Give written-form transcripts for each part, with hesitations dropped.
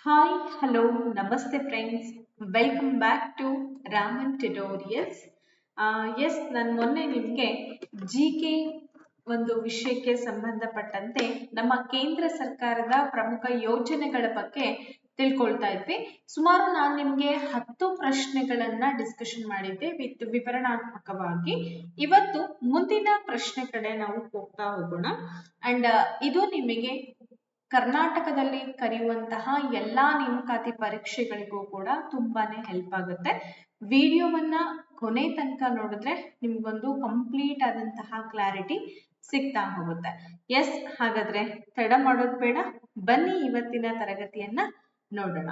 Hi, hello, namaste friends. Welcome back to Raman Tutorials. Yes ನಾನು ಮೊನ್ನೆ ನಿಮಗೆ G K ಒಂದು ವಿಷಯಕ್ಕೆ ಸಂಬಂಧಪಟ್ಟಂತೆ ನಮ್ಮ ಕೇಂದ್ರ ಸರ್ಕಾರದ ಪ್ರಮುಖ ಯೋಜನೆಗಳ ಬಗ್ಗೆ ತಿಳ್ಕೊಳ್ತಾ ಇದ್ವಿ. ಸುಮಾರು ನಾನು ನಿಮಗೆ 10 ಪ್ರಶ್ನೆಗಳನ್ನ ಡಿಸ್ಕಷನ್ ಮಾಡಿದ್ದೆ ವಿತ್ ವಿವರಣಾತ್ಮಕವಾಗಿ. ಇವತ್ತು ಮುಂದಿನ ಪ್ರಶ್ನೆ ಕಡೆ ನಾವು ಹೋಗ್ತಾ ಹೋಗೋಣ. ಅಂಡ್ ಇದು ನಿಮಗೆ ಕರ್ನಾಟಕದಲ್ಲಿ ಕರೆಯುವಂತಹ ಎಲ್ಲಾ ನೇಮಕಾತಿ ಪರೀಕ್ಷೆಗಳಿಗೂ ಕೂಡ ತುಂಬಾನೇ ಹೆಲ್ಪ್ ಆಗುತ್ತೆ. ವಿಡಿಯೋವನ್ನ ಕೊನೆ ತನಕ ನೋಡಿದ್ರೆ ನಿಮ್ಗೊಂದು ಕಂಪ್ಲೀಟ್ ಆದಂತಹ ಕ್ಲಾರಿಟಿ ಸಿಗ್ತಾ ಹೋಗುತ್ತೆ. ಎಸ್, ಹಾಗಾದ್ರೆ ತಡ ಮಾಡೋದು ಬೇಡ, ಬನ್ನಿ ಇವತ್ತಿನ ತರಗತಿಯನ್ನ ನೋಡೋಣ.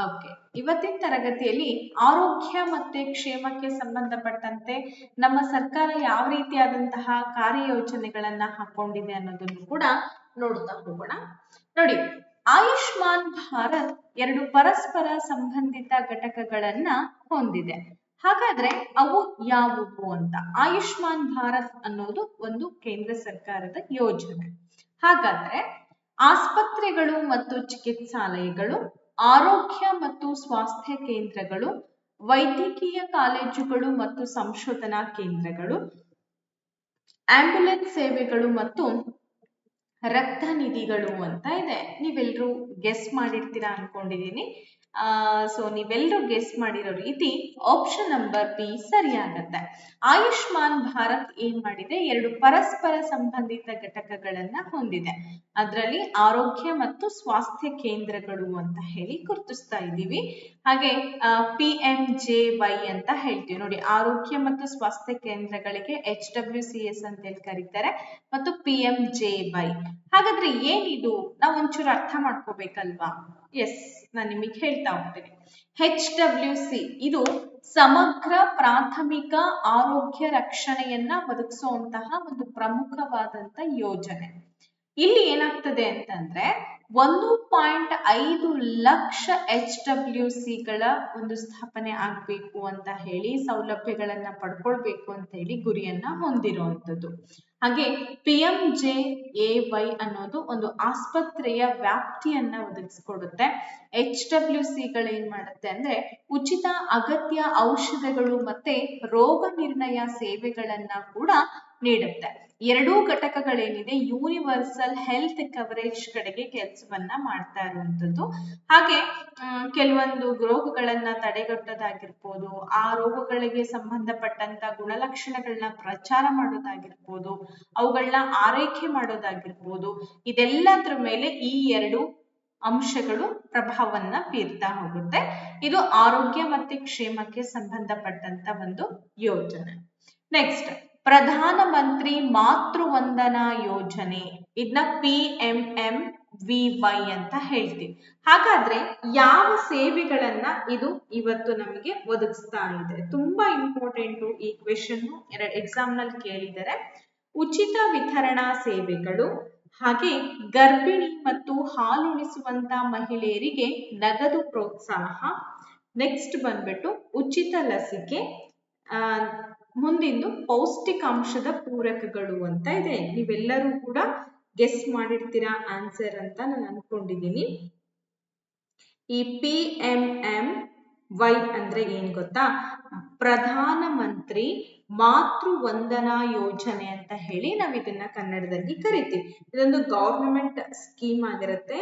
ಓಕೆ, ಇವತ್ತಿನ ತರಗತಿಯಲ್ಲಿ ಆರೋಗ್ಯ ಮತ್ತೆ ಕ್ಷೇಮಕ್ಕೆ ಸಂಬಂಧಪಟ್ಟಂತೆ ನಮ್ಮ ಸರ್ಕಾರ ಯಾವ ರೀತಿಯಾದಂತಹ ಕಾರ್ಯಯೋಜನೆಗಳನ್ನ ಹಾಕೊಂಡಿದೆ ಅನ್ನೋದನ್ನು ಕೂಡ ನೋಡ್ತಾ ಹೋಗೋಣ. ನೋಡಿ, ಆಯುಷ್ಮಾನ್ ಭಾರತ್ ಎರಡು ಪರಸ್ಪರ ಸಂಬಂಧಿತ ಘಟಕಗಳನ್ನ ಹೊಂದಿದೆ. ಹಾಗಾದ್ರೆ ಅವು ಯಾವುವು ಅಂತ. ಆಯುಷ್ಮಾನ್ ಭಾರತ್ ಅನ್ನೋದು ಒಂದು ಕೇಂದ್ರ ಸರ್ಕಾರದ ಯೋಜನೆ. ಹಾಗಾದ್ರೆ ಆಸ್ಪತ್ರೆಗಳು ಮತ್ತು ಚಿಕಿತ್ಸಾಲಯಗಳು, ಆರೋಗ್ಯ ಮತ್ತು ಸ್ವಾಸ್ಥ್ಯ ಕೇಂದ್ರಗಳು, ವೈದ್ಯಕೀಯ ಕಾಲೇಜುಗಳು ಮತ್ತು ಸಂಶೋಧನಾ ಕೇಂದ್ರಗಳು, ಆಂಬ್ಯುಲೆನ್ಸ್ ಸೇವೆಗಳು ಮತ್ತು ರಕ್ತ ನಿಧಿಗಳು ಅಂತ ಇದೆ. ನೀವೆಲ್ಲರೂ ಗೆಸ್ ಮಾಡಿರ್ತೀರಾ ಅನ್ಕೊಂಡಿದೀನಿ. ಸೊ ನೀವೆಲ್ಲರೂ ಗೆಸ್ ಮಾಡಿರೋ ರೀತಿ ಆಪ್ಷನ್ ನಂಬರ್ ಬಿ ಸರಿಯಾಗತ್ತೆ. ಆಯುಷ್ಮಾನ್ ಭಾರತ್ ಏನ್ ಮಾಡಿದೆ, ಎರಡು ಪರಸ್ಪರ ಸಂಬಂಧಿತ ಘಟಕಗಳನ್ನ ಹೊಂದಿದೆ. ಅದರಲ್ಲಿ ಆರೋಗ್ಯ ಮತ್ತು ಸ್ವಾಸ್ಥ್ಯ ಕೇಂದ್ರಗಳು ಅಂತ ಹೇಳಿ ಗುರುತಿಸ್ತಾ ಇದ್ದೀವಿ. ಹಾಗೆ PMJY ಅಂತ ಹೇಳ್ತೀವಿ ನೋಡಿ. ಆರೋಗ್ಯ ಮತ್ತು ಸ್ವಾಸ್ಥ್ಯ ಕೇಂದ್ರಗಳಿಗೆ HWCS ಅಂತ ಹೇಳಿ ಕರೀತಾರೆ, ಮತ್ತು PMJY. ಹಾಗಾದ್ರೆ ಏನಿದು, ನಾವು ಒಂಚೂರು ಅರ್ಥ ಮಾಡ್ಕೋಬೇಕಲ್ವಾ? ಎಸ್, ನಾನು ನಿಮಗೆ ಹೇಳ್ತಾ ಹೋಗ್ತೇನೆ. HWC ಇದು ಸಮಗ್ರ ಪ್ರಾಥಮಿಕ ಆರೋಗ್ಯ ರಕ್ಷಣೆಯನ್ನ ಒದಗಿಸುವಂತಹ ಒಂದು ಪ್ರಮುಖವಾದಂತ ಯೋಜನೆ. ಇಲ್ಲಿ ಏನಾಗ್ತದೆ ಅಂತಂದ್ರೆ 1.5 ಲಕ್ಷ HWCಗಳ ಒಂದು ಸ್ಥಾಪನೆ ಆಗ್ಬೇಕು ಅಂತ ಹೇಳಿ, ಸೌಲಭ್ಯಗಳನ್ನ ಪಡ್ಕೊಳ್ಬೇಕು ಅಂತ ಹೇಳಿ ಗುರಿಯನ್ನ ಹೊಂದಿರುವಂತದ್ದು. ಹಾಗೆ PMJAY ಅನ್ನೋದು ಒಂದು ಆಸ್ಪತ್ರೆಯ ವ್ಯಾಪ್ತಿಯನ್ನ ಒದಗಿಸ್ಕೊಡುತ್ತೆ. HWCಗಳು ಏನ್ ಮಾಡುತ್ತೆ ಅಂದ್ರೆ ಉಚಿತ ಅಗತ್ಯ ಔಷಧಗಳು ಮತ್ತೆ ರೋಗ ನಿರ್ಣಯ ಸೇವೆಗಳನ್ನ ಕೂಡ ನೀಡುತ್ತೆ. ಎರಡೂ ಘಟಕಗಳೇನಿದೆ ಯೂನಿವರ್ಸಲ್ ಹೆಲ್ತ್ ಕವರೇಜ್ ಕಡೆಗೆ ಕೆಲಸವನ್ನ ಮಾಡ್ತಾ ಇರುವಂತದ್ದು. ಹಾಗೆ ಕೆಲವೊಂದು ರೋಗಗಳನ್ನ ತಡೆಗಟ್ಟೋದಾಗಿರ್ಬೋದು, ಆ ರೋಗಗಳಿಗೆ ಸಂಬಂಧಪಟ್ಟಂತ ಗುಣಲಕ್ಷಣಗಳನ್ನ ಪ್ರಚಾರ ಮಾಡೋದಾಗಿರ್ಬೋದು, ಅವುಗಳನ್ನ ಆರೈಕೆ ಮಾಡೋದಾಗಿರ್ಬೋದು, ಇದೆಲ್ಲದ್ರ ಮೇಲೆ ಈ ಎರಡು ಅಂಶಗಳು ಪ್ರಭಾವವನ್ನ ಬೀರ್ತಾ ಹೋಗುತ್ತೆ. ಇದು ಆರೋಗ್ಯ ಮತ್ತೆ ಕ್ಷೇಮಕ್ಕೆ ಸಂಬಂಧಪಟ್ಟಂತ ಒಂದು ಯೋಜನೆ. ನೆಕ್ಸ್ಟ್, ಪ್ರಧಾನ ಮಂತ್ರಿ ಮಾತೃ ವಂದನಾ ಯೋಜನೆ, ಇದನ್ನ PMMVY ಅಂತ ಹೇಳ್ತೀವಿ. ಹಾಗಾದ್ರೆ ಯಾವ ಸೇವೆಗಳನ್ನ ಇದು ಇವತ್ತು ನಮಗೆ ಒದಗಿಸ್ತಾ ಇದೆ? ತುಂಬಾ ಇಂಪಾರ್ಟೆಂಟ್ ಈ ಕ್ವೆಶನ್, ಎಕ್ಸಾಮ್ ನಲ್ಲಿ ಕೇಳಿದರೆ. ಉಚಿತ ವಿತರಣಾ ಸೇವೆಗಳು, ಹಾಗೆ ಗರ್ಭಿಣಿ ಮತ್ತು ಹಾಲುಣಿಸುವಂತ ಮಹಿಳೆಯರಿಗೆ ನಗದು ಪ್ರೋತ್ಸಾಹ. ನೆಕ್ಸ್ಟ್ ಬಂದ್ಬಿಟ್ಟು ಉಚಿತ ಲಸಿಕೆ, ಮುಂದಿಂದು ಪೌಷ್ಟಿಕಾಂಶದ ಪೂರಕಗಳು ಅಂತ ಇದೆ. ನೀವೆಲ್ಲರೂ ಕೂಡ ಗೆಸ್ ಮಾಡಿರ್ತೀರಾ ಆನ್ಸರ್ ಅಂತ ನಾನು ಅನ್ಕೊಂಡಿದ್ದೀನಿ. ಈ PMMY ಅಂದ್ರೆ ಏನ್ ಗೊತ್ತಾ? ಪ್ರಧಾನ ಮಂತ್ರಿ ಮಾತೃ ವಂದನಾ ಯೋಜನೆ ಅಂತ ಹೇಳಿ ನಾವ್ ಇದನ್ನ ಕನ್ನಡದಲ್ಲಿ ಕರಿತೀವಿ. ಇದೊಂದು ಗವರ್ನಮೆಂಟ್ ಸ್ಕೀಮ್ ಆಗಿರುತ್ತೆ.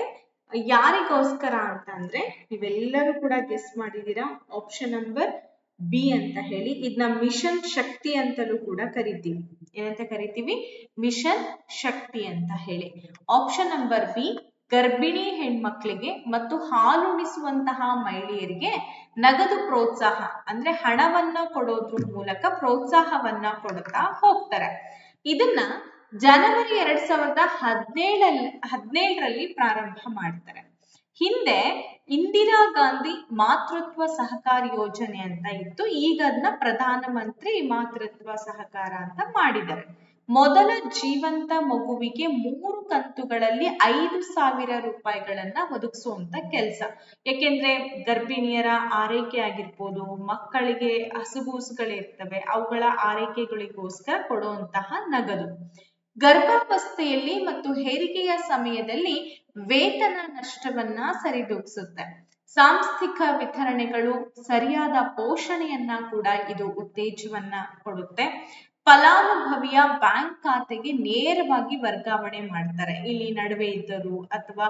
ಯಾರಿಗೋಸ್ಕರ ಅಂತ ಅಂದ್ರೆ ನೀವೆಲ್ಲರೂ ಕೂಡ ಗೆಸ್ ಮಾಡಿದೀರಾ, ಆಪ್ಷನ್ ನಂಬರ್ ಬಿ ಅಂತ ಹೇಳಿ. ಇದನ್ನ ಮಿಷನ್ ಶಕ್ತಿ ಅಂತಲೂ ಕೂಡ ಕರಿತೀವಿ. ಏನಂತ ಕರಿತೀವಿ? ಮಿಷನ್ ಶಕ್ತಿ ಅಂತ ಹೇಳಿ. ಆಪ್ಷನ್ ನಂಬರ್ ಬಿ, ಗರ್ಭಿಣಿ ಹೆಣ್ಮಕ್ಳಿಗೆ ಮತ್ತು ಹಾಲುಣಿಸುವಂತಹ ಮಹಿಳೆಯರಿಗೆ ನಗದು ಪ್ರೋತ್ಸಾಹ ಅಂದ್ರೆ ಹಣವನ್ನ ಕೊಡೋದ್ರ ಮೂಲಕ ಪ್ರೋತ್ಸಾಹವನ್ನ ಕೊಡ್ತಾ ಹೋಗ್ತಾರೆ. ಇದನ್ನ ಜನವರಿ 2017ರಲ್ಲಿ ಪ್ರಾರಂಭ ಮಾಡ್ತಾರೆ. ಹಿಂದೆ ಇಂದಿರಾ ಗಾಂಧಿ ಮಾತೃತ್ವ ಸಹಕಾರ ಯೋಜನೆ ಅಂತ ಇತ್ತು. ಈಗ ಅದನ್ನ ಪ್ರಧಾನ ಮಂತ್ರಿ ಮಾತೃತ್ವ ಸಹಕಾರ ಅಂತ ಮಾಡಿದ್ದಾರೆ. ಮೊದಲ ಜೀವಂತ ಮಗುವಿಗೆ 3 ಕಂತುಗಳಲ್ಲಿ 5,000 ರೂಪಾಯಿಗಳನ್ನ ಒದಗಿಸುವಂತ ಕೆಲಸ. ಯಾಕೆಂದ್ರೆ ಗರ್ಭಿಣಿಯರ ಆರೈಕೆ ಆಗಿರ್ಬೋದು, ಮಕ್ಕಳಿಗೆ ಹಸುಗೂಸುಗಳಿರ್ತವೆ, ಅವುಗಳ ಆರೈಕೆಗಳಿಗೋಸ್ಕರ ಕೊಡುವಂತಹ ನಗದು. ಗರ್ಭಾವಸ್ಥೆಯಲ್ಲಿ ಮತ್ತು ಹೆರಿಗೆಯ ಸಮಯದಲ್ಲಿ ವೇತನ ನಷ್ಟವನ್ನ ಸರಿದೂಗಿಸುತ್ತೆ. ಸಾಂಸ್ಥಿಕ ವಿತರಣೆಗಳು, ಸರಿಯಾದ ಪೋಷಣೆಯನ್ನ ಕೂಡ ಇದು ಉತ್ತೇಜವನ್ನ ಕೊಡುತ್ತೆ. ಫಲಾನುಭವಿಯ ಬ್ಯಾಂಕ್ ಖಾತೆಗೆ ನೇರವಾಗಿ ವರ್ಗಾವಣೆ ಮಾಡ್ತಾರೆ. ಇಲ್ಲಿ ನಡುವೆ ಇದ್ದರು ಅಥವಾ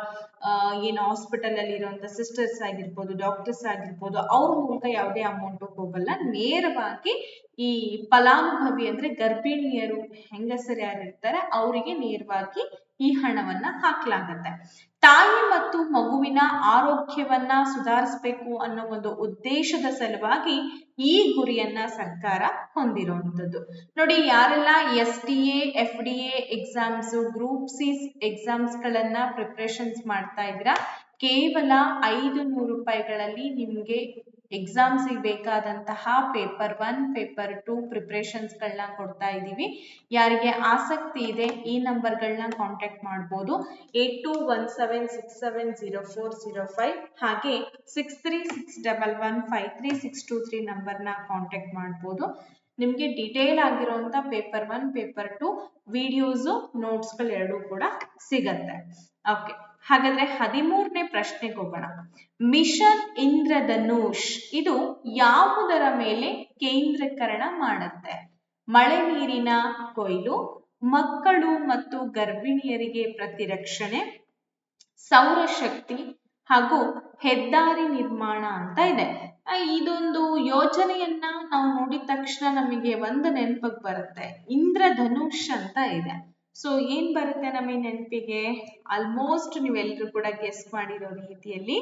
ಏನು ಹಾಸ್ಪಿಟಲ್ ಅಲ್ಲಿ ಇರುವಂತ ಸಿಸ್ಟರ್ಸ್ ಆಗಿರ್ಬೋದು, ಡಾಕ್ಟರ್ಸ್ ಆಗಿರ್ಬೋದು, ಅವ್ರ ಮೂಲಕ ಯಾವುದೇ ಅಮೌಂಟ್ ಹೋಗಲ್ಲ. ನೇರವಾಗಿ ಈ ಫಲಾನುಭವಿ ಅಂದ್ರೆ ಗರ್ಭಿಣಿಯರು ಹೆಂಗಸರು ಯಾರಿರ್ತಾರೆ ಅವರಿಗೆ ನೇರವಾಗಿ ಈ ಹಣವನ್ನ ಹಾಕ್ಲಾಗತ್ತೆ. ತಾಯಿ ಮತ್ತು ಮಗುವಿನ ಆರೋಗ್ಯವನ್ನ ಸುಧಾರಿಸಬೇಕು ಅನ್ನೋ ಒಂದು ಉದ್ದೇಶದ ಸಲುವಾಗಿ ಈ ಗುರಿಯನ್ನ ಸರ್ಕಾರ ಹೊಂದಿರುವಂತದ್ದು. ನೋಡಿ, ಯಾರೆಲ್ಲ SDA FDA exams, group C exams ಗಳನ್ನ ಪ್ರಿಪರೇಷನ್ಸ್ ಮಾಡ್ತಾ ಇದ್ದೀರಾ, ಕೇವಲ 500 ರೂಪಾಯಿಗಳಲ್ಲಿ ನಿಮ್ಗೆ ಎಕ್ಸಾಮ್ಸ್ ಬೇಕಾದಂತಹ ಪೇಪರ್ 1, ಪೇಪರ್ 2 ಪ್ರಿಪರೇಷನ್ಸ್ ಗಳನ್ನ ಕೊಡ್ತಾ ಇದ್ದೀವಿ. ಯಾರಿಗೆ ಆಸಕ್ತಿ ಇದೆ ಈ ನಂಬರ್ಗಳನ್ನ ಕಾಂಟ್ಯಾಕ್ಟ್ ಮಾಡಬಹುದು. 8217670405 ಹಾಗೆ 6361153623 ನಂಬರ್ನ ಕಾಂಟ್ಯಾಕ್ಟ್ ಮಾಡಬಹುದು. ನಿಮ್ಗೆ ಡಿಟೇಲ್ ಆಗಿರುವಂತ ಪೇಪರ್ 1, ಪೇಪರ್ 2 ವಿಡಿಯೋಸ್, ನೋಟ್ಸ್ ಗಳು ಎರಡೂ ಕೂಡ ಸಿಗತ್ತೆ. ಓಕೆ, ಹಾಗಾದ್ರೆ 13ನೇ ಪ್ರಶ್ನೆಗೆ ಹೋಗೋಣ. ಮಿಷನ್ ಇಂದ್ರಧನುಷ್ ಇದು ಯಾವುದರ ಮೇಲೆ ಕೇಂದ್ರೀಕರಣ ಮಾಡುತ್ತೆ? ಮಳೆ ನೀರಿನ ಕೊಯ್ಲು, ಮಕ್ಕಳು ಮತ್ತು ಗರ್ಭಿಣಿಯರಿಗೆ ಪ್ರತಿರಕ್ಷಣೆ, ಸೌರಶಕ್ತಿ ಹಾಗೂ ಹೆದ್ದಾರಿ ನಿರ್ಮಾಣ ಅಂತ ಇದೆ. ಇದೊಂದು ಯೋಜನೆಯನ್ನ ನಾವು ನೋಡಿದ ತಕ್ಷಣ ನಮಗೆ ಒಂದು ನೆನಪಿಗೆ ಬರುತ್ತೆ, ಇಂದ್ರಧನುಷ್ ಅಂತ ಇದೆ. ಸೊ ಏನ್ ಬರುತ್ತೆ ನಮಗೆ ನೆನಪಿಗೆ? ಆಲ್ಮೋಸ್ಟ್ ನೀವೆಲ್ಲರೂ ಕೂಡ ಗೆಸ್ ಮಾಡಿರೋ ರೀತಿಯಲ್ಲಿ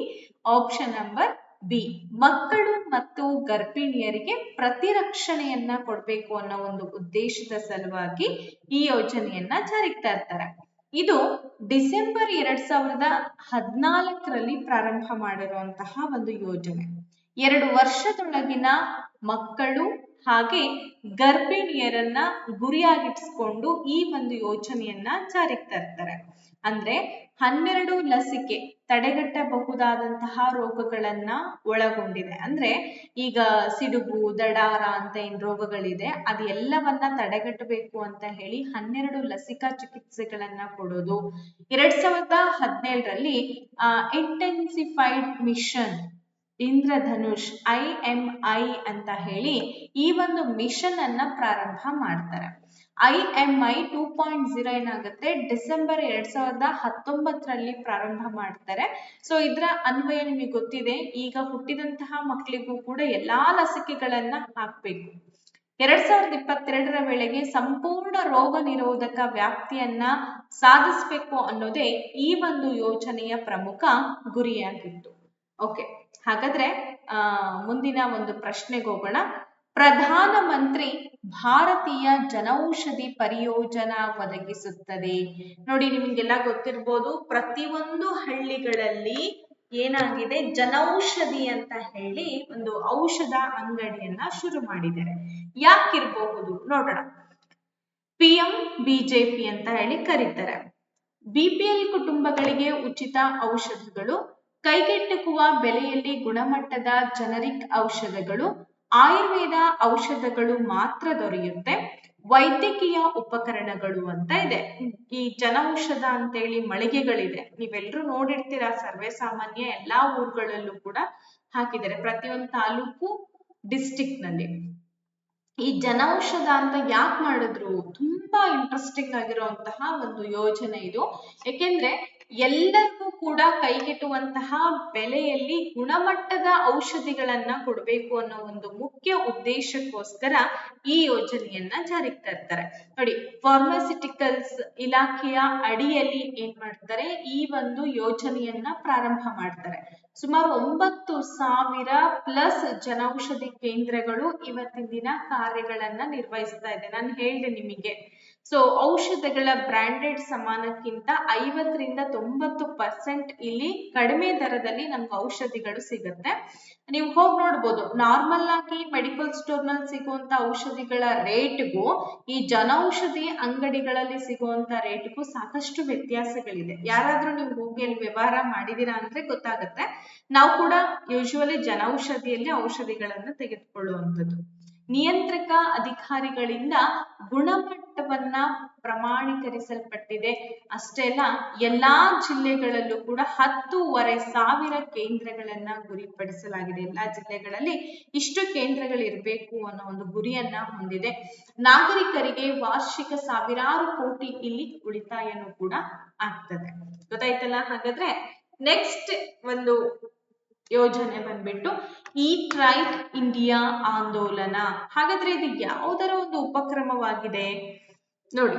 ಆಪ್ಷನ್ ನಂಬರ್ ಬಿ, ಮಕ್ಕಳು ಮತ್ತು ಗರ್ಭಿಣಿಯರಿಗೆ ಪ್ರತಿರಕ್ಷಣೆಯನ್ನ ಕೊಡ್ಬೇಕು ಅನ್ನೋ ಒಂದು ಉದ್ದೇಶದ ಸಲುವಾಗಿ ಈ ಯೋಜನೆಯನ್ನ ಜಾರಿಗೆ ತರ್ತಾರೆ. ಇದು ಡಿಸೆಂಬರ್ 2014ರಲ್ಲಿ ಪ್ರಾರಂಭ ಮಾಡಿರುವಂತಹ ಒಂದು ಯೋಜನೆ. 2 ವರ್ಷದೊಳಗಿನ ಮಕ್ಕಳು ಹಾಗೆ ಗರ್ಭಿಣಿಯರನ್ನ ಗುರಿಯಾಗಿಟ್ಸ್ಕೊಂಡು ಈ ಒಂದು ಯೋಜನೆಯನ್ನ ಜಾರಿಗೆ ತರ್ತಾರೆ. ಅಂದ್ರೆ 12 ಲಸಿಕೆ ತಡೆಗಟ್ಟಬಹುದಾದಂತಹ ರೋಗಗಳನ್ನ ಒಳಗೊಂಡಿದೆ. ಅಂದ್ರೆ ಈಗ ಸಿಡುಬು, ದಡಾರ ಅಂತ ಏನ್ ರೋಗಗಳಿದೆ ಅದೆಲ್ಲವನ್ನ ತಡೆಗಟ್ಟಬೇಕು ಅಂತ ಹೇಳಿ 12 ಲಸಿಕಾ ಚಿಕಿತ್ಸೆಗಳನ್ನ ಕೊಡೋದು. 2017ರಲ್ಲಿ ಇಂಟೆನ್ಸಿಫೈಡ್ ಮಿಷನ್ ಇಂದ್ರಧನುಷ್ IMI ಅಂತ ಹೇಳಿ ಈ ಒಂದು ಮಿಷನ್ ಅನ್ನ ಪ್ರಾರಂಭ ಮಾಡ್ತಾರೆ. IMI 2.0 ಏನಾಗುತ್ತೆ, ಡಿಸೆಂಬರ್ 2019ರಲ್ಲಿ ಪ್ರಾರಂಭ ಮಾಡ್ತಾರೆ. ಸೊ ಇದರ ಅನ್ವಯ ನಿಮಗೆ ಗೊತ್ತಿದೆ, ಈಗ ಹುಟ್ಟಿದಂತಹ ಮಕ್ಕಳಿಗೂ ಕೂಡ ಎಲ್ಲಾ ಲಸಿಕೆಗಳನ್ನ ಹಾಕ್ಬೇಕು. 2022ರ ವೇಳೆಗೆ ಸಂಪೂರ್ಣ ರೋಗ ನಿರೋಧಕ ವ್ಯಾಪ್ತಿಯನ್ನ ಸಾಧಿಸಬೇಕು ಅನ್ನೋದೇ ಈ ಒಂದು ಯೋಜನೆಯ ಪ್ರಮುಖ ಗುರಿಯಾಗಿತ್ತು. ಓಕೆ, ಹಾಗಾದ್ರೆ ಮುಂದಿನ ಒಂದು ಪ್ರಶ್ನೆಗೆ ಹೋಗೋಣ. ಪ್ರಧಾನ ಮಂತ್ರಿ ಭಾರತೀಯ ಜನೌಷಧಿ ಪರಿಯೋಜನಾ ಒದಗಿಸುತ್ತದೆ. ನೋಡಿ, ನಿಮಗೆಲ್ಲ ಗೊತ್ತಿರ್ಬೋದು, ಪ್ರತಿಯೊಂದು ಹಳ್ಳಿಗಳಲ್ಲಿ ಏನಾಗಿದೆ, ಜನೌಷಧಿ ಅಂತ ಹೇಳಿ ಒಂದು ಔಷಧ ಅಂಗಡಿಯನ್ನ ಶುರು ಮಾಡಿದ್ದಾರೆ. ಯಾಕಿರಬಹುದು ನೋಡೋಣ. PMBJP ಅಂತ ಹೇಳಿ ಕರೀತಾರೆ. BPL ಕುಟುಂಬಗಳಿಗೆ ಉಚಿತ ಔಷಧಗಳು, ಕೈಗೆಟುಕುವ ಬೆಲೆಯಲ್ಲಿ ಗುಣಮಟ್ಟದ ಜನರಿಕ್ ಔಷಧಗಳು, ಆಯುರ್ವೇದ ಔಷಧಗಳು ಮಾತ್ರ ದೊರೆಯುತ್ತೆ, ವೈದ್ಯಕೀಯ ಉಪಕರಣಗಳು ಅಂತ ಇದೆ. ಈ ಜನೌಷಧ ಅಂತೇಳಿ ಮಳಿಗೆಗಳಿದೆ, ನೀವೆಲ್ಲರೂ ನೋಡಿರ್ತೀರಾ, ಸರ್ವೇ ಸಾಮಾನ್ಯ ಎಲ್ಲಾ ಊರುಗಳಲ್ಲೂ ಕೂಡ ಹಾಕಿದ್ದಾರೆ, ಪ್ರತಿಯೊಂದು ತಾಲೂಕು ಡಿಸ್ಟಿಕ್ ನಲ್ಲಿ. ಈ ಜನೌಷಧ ಅಂತ ಯಾಕೆ ಮಾಡಿದ್ರು? ತುಂಬಾ ಇಂಟ್ರೆಸ್ಟಿಂಗ್ ಆಗಿರುವಂತಹ ಒಂದು ಯೋಜನೆ ಇದು. ಏಕೆಂದ್ರೆ ಎಲ್ಲರಿಗೂ ಕೂಡ ಕೈಗೆಟುವಂತಹ ಬೆಲೆಯಲ್ಲಿ ಗುಣಮಟ್ಟದ ಔಷಧಿಗಳನ್ನ ಕೊಡಬೇಕು ಅನ್ನೋ ಒಂದು ಮುಖ್ಯ ಉದ್ದೇಶಕ್ಕೋಸ್ಕರ ಈ ಯೋಜನೆಯನ್ನ ಜಾರಿಗೆ ತರ್ತಾರೆ. ನೋಡಿ, ಫಾರ್ಮಾಸ್ಯೂಟಿಕಲ್ಸ್ ಇಲಾಖೆಯ ಅಡಿಯಲ್ಲಿ ಏನ್ ಮಾಡ್ತಾರೆ, ಈ ಒಂದು ಯೋಜನೆಯನ್ನ ಪ್ರಾರಂಭ ಮಾಡ್ತಾರೆ. ಸುಮಾರು 9,000+ ಜನೌಷಧಿ ಕೇಂದ್ರಗಳು ಇವತ್ತಿನ ದಿನ ಕಾರ್ಯಗಳನ್ನ ನಿರ್ವಹಿಸ್ತಾ ಇದೆ. ನಾನು ಹೇಳಿದೆ ನಿಮಗೆ, ಸೊ ಔಷಧಗಳ ಬ್ರಾಂಡೆಡ್ ಸಮಾನಕ್ಕಿಂತ 50-90% ಇಲ್ಲಿ ಕಡಿಮೆ ದರದಲ್ಲಿ ನಮ್ಗೆ ಔಷಧಿಗಳು ಸಿಗುತ್ತೆ. ನೀವು ಹೋಗಿ ನೋಡ್ಬೋದು, ನಾರ್ಮಲ್ ಆಗಿ ಮೆಡಿಕಲ್ ಸ್ಟೋರ್ ನಲ್ಲಿ ಸಿಗುವಂತ ಔಷಧಿಗಳ ರೇಟ್ಗೂ ಈ ಜನೌಷಧಿ ಅಂಗಡಿಗಳಲ್ಲಿ ಸಿಗುವಂತ ರೇಟ್ಗೂ ಸಾಕಷ್ಟು ವ್ಯತ್ಯಾಸಗಳಿದೆ. ಯಾರಾದ್ರೂ ನೀವು ಹೋಗಿ ಅಲ್ಲಿ ವ್ಯವಹಾರ ಮಾಡಿದೀರಾ ಅಂದ್ರೆ ಗೊತ್ತಾಗುತ್ತೆ. ನಾವು ಕೂಡ ಯೂಶುವಲಿ ಜನೌಷಧಿಯಲ್ಲಿ ಔಷಧಿಗಳನ್ನ ತೆಗೆದುಕೊಳ್ಳುವಂಥದ್ದು. ನಿಯಂತ್ರಕ ಅಧಿಕಾರಿಗಳಿಂದ ಗುಣಮಟ್ಟವನ್ನ ಪ್ರಮಾಣೀಕರಿಸಲ್ಪಟ್ಟಿದೆ. ಅಷ್ಟೇ ಅಲ್ಲ, ಎಲ್ಲಾ ಜಿಲ್ಲೆಗಳಲ್ಲೂ ಕೂಡ 10,500 ಕೇಂದ್ರಗಳನ್ನ ಗುರಿಪಡಿಸಲಾಗಿದೆ. ಎಲ್ಲಾ ಜಿಲ್ಲೆಗಳಲ್ಲಿ ಇಷ್ಟು ಕೇಂದ್ರಗಳಿರ್ಬೇಕು ಅನ್ನೋ ಒಂದು ಗುರಿಯನ್ನ ಹೊಂದಿದೆ. ನಾಗರಿಕರಿಗೆ ವಾರ್ಷಿಕ ಸಾವಿರಾರು ಕೋಟಿ ಇಲ್ಲಿ ಉಳಿತಾಯನೂ ಕೂಡ ಆಗ್ತದೆ. ಗೊತ್ತಾಯ್ತಲ್ಲ? ಹಾಗಾದ್ರೆ ನೆಕ್ಸ್ಟ್ ಒಂದು ಯೋಜನೆ ಬಂದ್ಬಿಟ್ಟು ಈಟ್ ರೈಟ್ ಇಂಡಿಯಾ ಆಂದೋಲನ. ಹಾಗಾದ್ರೆ ಇದು ಯಾವುದರ ಒಂದು ಉಪಕ್ರಮವಾಗಿದೆ ನೋಡಿ.